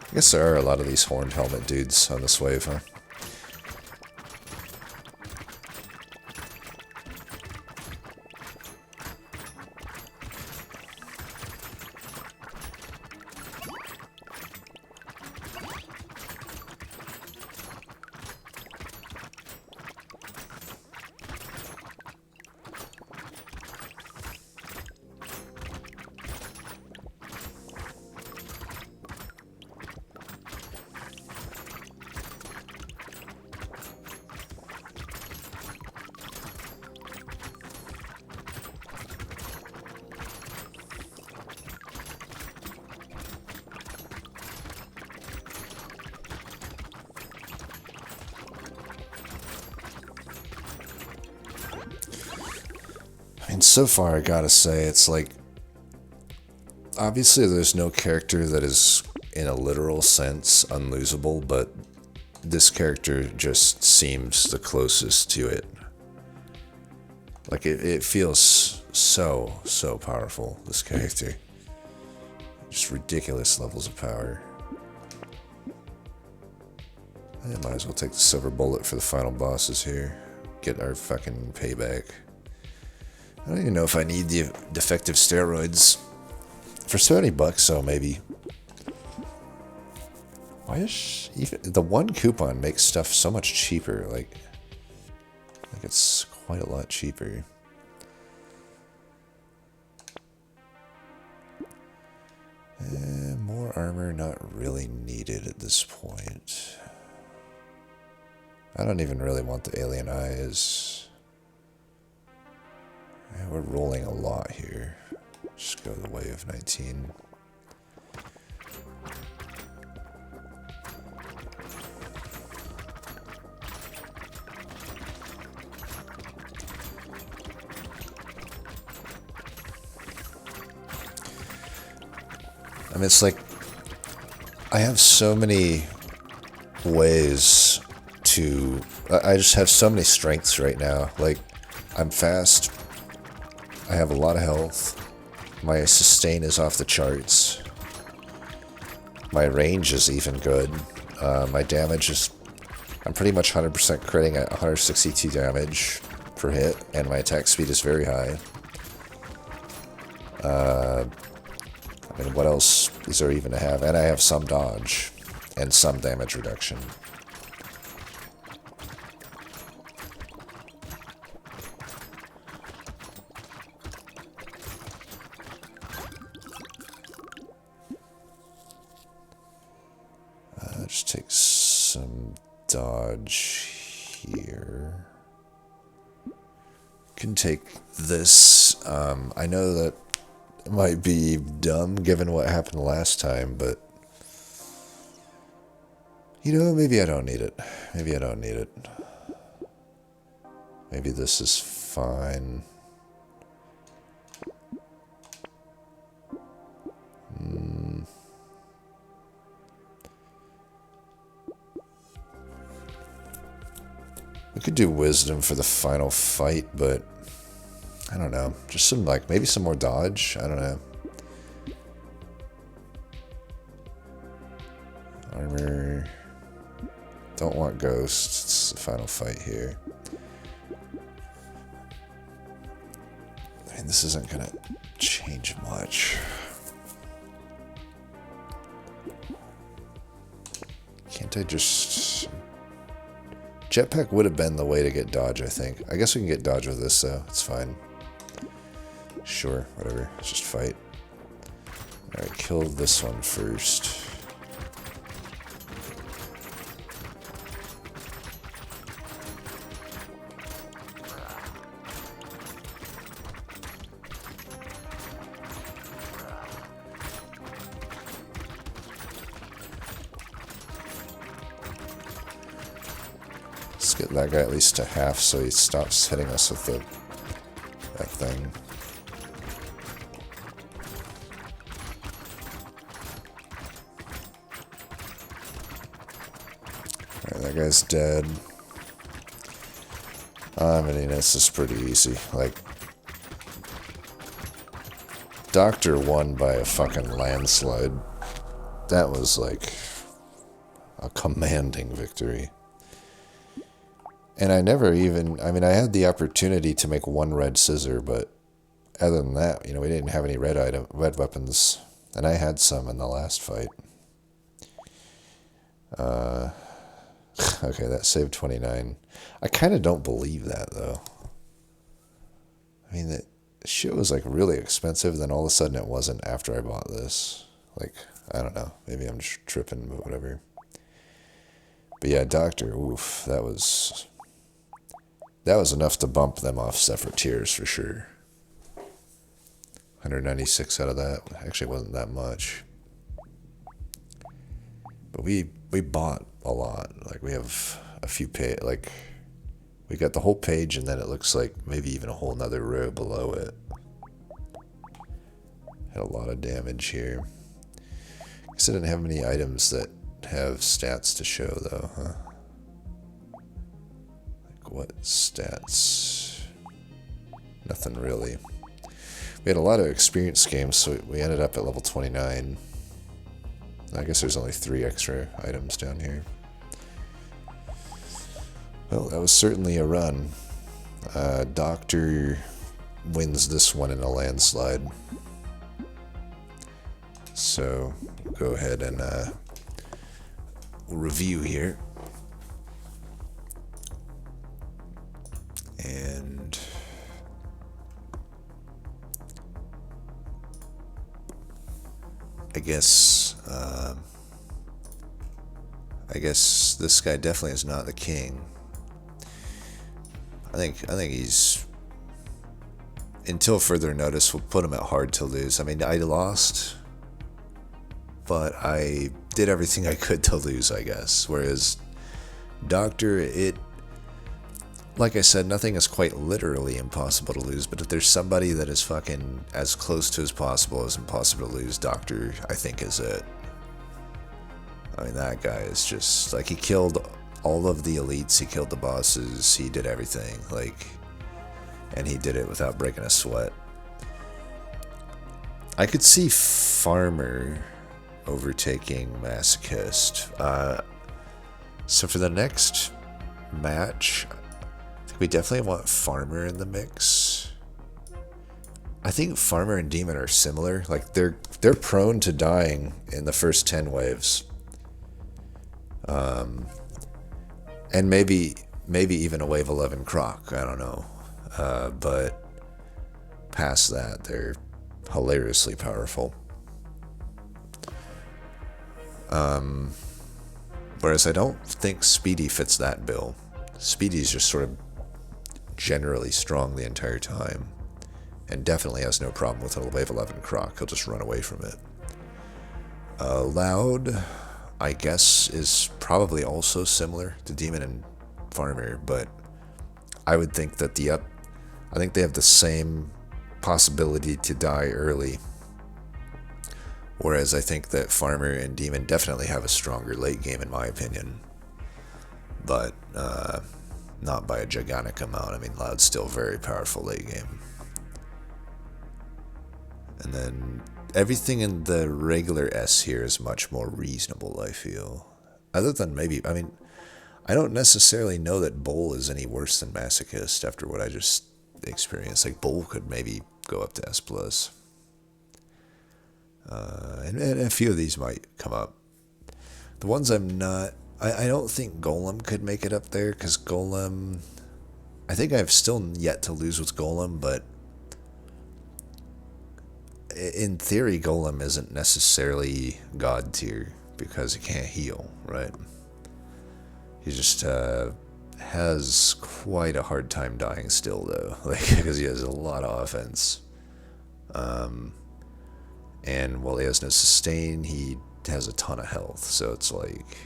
I guess there are a lot of these horned helmet dudes on this wave, huh? And so far, I gotta say, it's like, obviously there's no character that is, in a literal sense, unlosable, but this character just seems the closest to it. Like, it feels so powerful, this character. Just ridiculous levels of power. I might as well take the silver bullet for the final bosses here. Get our fucking payback. I don't even know if I need the defective steroids. For 70 bucks, so maybe. Why is even the one coupon makes stuff so much cheaper? Like it's quite a lot cheaper. More armor, not really needed at this point. I don't even really want the alien eyes. Yeah, we're rolling a lot here. Just go the way of 19. I mean, it's like, I have so many ways to, I just have so many strengths right now. Like, I'm fast. I have a lot of health. My sustain is off the charts. My range is even good. My damage is... I'm pretty much 100% critting at 162 damage per hit, and my attack speed is very high. I mean, what else is there even to have? And I have some dodge and some damage reduction. Just take some dodge here. Can take this. I know that it might be dumb given what happened last time, but you know, maybe I don't need it. Maybe I don't need it. Maybe this is fine. We could do wisdom for the final fight, but I don't know. Just some, like, maybe some more dodge. I don't know. Armor. Don't want ghosts. It's the final fight here. I mean, this isn't gonna change much. Can't I just... Jetpack would have been the way to get dodge, I think. I guess we can get dodge with this, though. It's fine. Sure, whatever. Let's just fight. Alright, kill this one first. Let's get that guy at least to half so he stops hitting us with that thing. Alright, that guy's dead. I mean, this is pretty easy. Like, Doctor won by a fucking landslide. That was like a commanding victory. And I never even, I mean, I had the opportunity to make one red scissor, but other than that, you know, we didn't have any red weapons, and I had some in the last fight. Okay, that saved 29. I kind of don't believe that, though. I mean, that shit was, like, really expensive, then all of a sudden it wasn't after I bought this. Like, I don't know, maybe I'm just tripping, but whatever. But yeah, Doctor, oof, that was enough to bump them off separate tiers for sure. 196 out of that. Actually, it wasn't that much. But we bought a lot. Like, we have a few like, we got the whole page, and then it looks like maybe even a whole nother row below it. Had a lot of damage here. Guess I didn't have many items that have stats to show, though, huh? Like, what stats? Nothing really. We had a lot of experience games, so we ended up at level 29. I guess there's only 3 extra items down here. Well, that was certainly a run. Doctor wins this one in a landslide. So, we'll go ahead and we'll review here. And I guess this guy definitely is not the king. I think he's, until further notice, we'll put him at hard to lose. I mean, I lost, but I did everything I could to lose, I guess. Whereas Doctor, like I said, nothing is quite literally impossible to lose, but if there's somebody that is fucking as close to as possible as impossible to lose, Doctor, I think, is it. I mean, that guy is just, like, he killed all of the elites, he killed the bosses, he did everything, like, and he did it without breaking a sweat. I could see Farmer overtaking Masochist. So for the next match, I think we definitely want Farmer in the mix. I think Farmer and Demon are similar. Like they're prone to dying in the first 10 waves. And maybe even a wave 11 Croc, I don't know. But past that, they're hilariously powerful. Whereas I don't think Speedy fits that bill. Speedy's just sort of generally strong the entire time. And definitely has no problem with a wave 11 Croc. He'll just run away from it. Loud, I guess, is probably also similar to Demon and Farmer, but I would think that I think they have the same possibility to die early. Whereas I think that Farmer and Demon definitely have a stronger late game, in my opinion. But not by a gigantic amount. I mean, Loud's still very powerful late game. And then everything in the regular S here is much more reasonable, I feel. Other than maybe, I mean, I don't necessarily know that Bowl is any worse than Masochist after what I just experienced. Like, Bowl could maybe go up to S+. And a few of these might come up. The ones I'm not... I don't think Golem could make it up there, because Golem... I think I've still yet to lose with Golem, but... in theory, Golem isn't necessarily God tier, because he can't heal, right? He just has quite a hard time dying still, though, like, because he has a lot of offense. And while he has no sustain, he has a ton of health, so it's like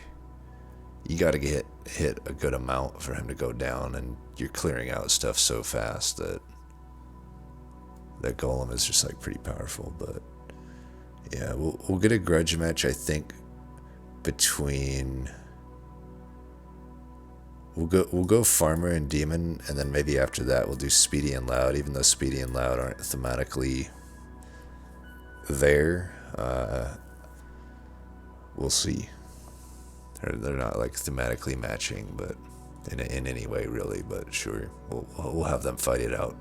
you gotta get hit a good amount for him to go down, and you're clearing out stuff so fast that Golem is just like pretty powerful. But yeah, we'll get a grudge match, I think, between we'll go Farmer and Demon, and then maybe after that we'll do Speedy and Loud, even though Speedy and Loud aren't thematically there. We'll see. They're not like thematically matching, but in any way really. But sure, we'll have them fight it out.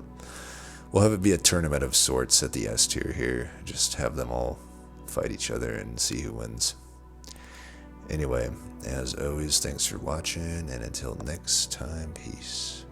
We'll have it be a tournament of sorts at the S tier here. Just have them all fight each other and see who wins. Anyway, as always, thanks for watching, and until next time, peace.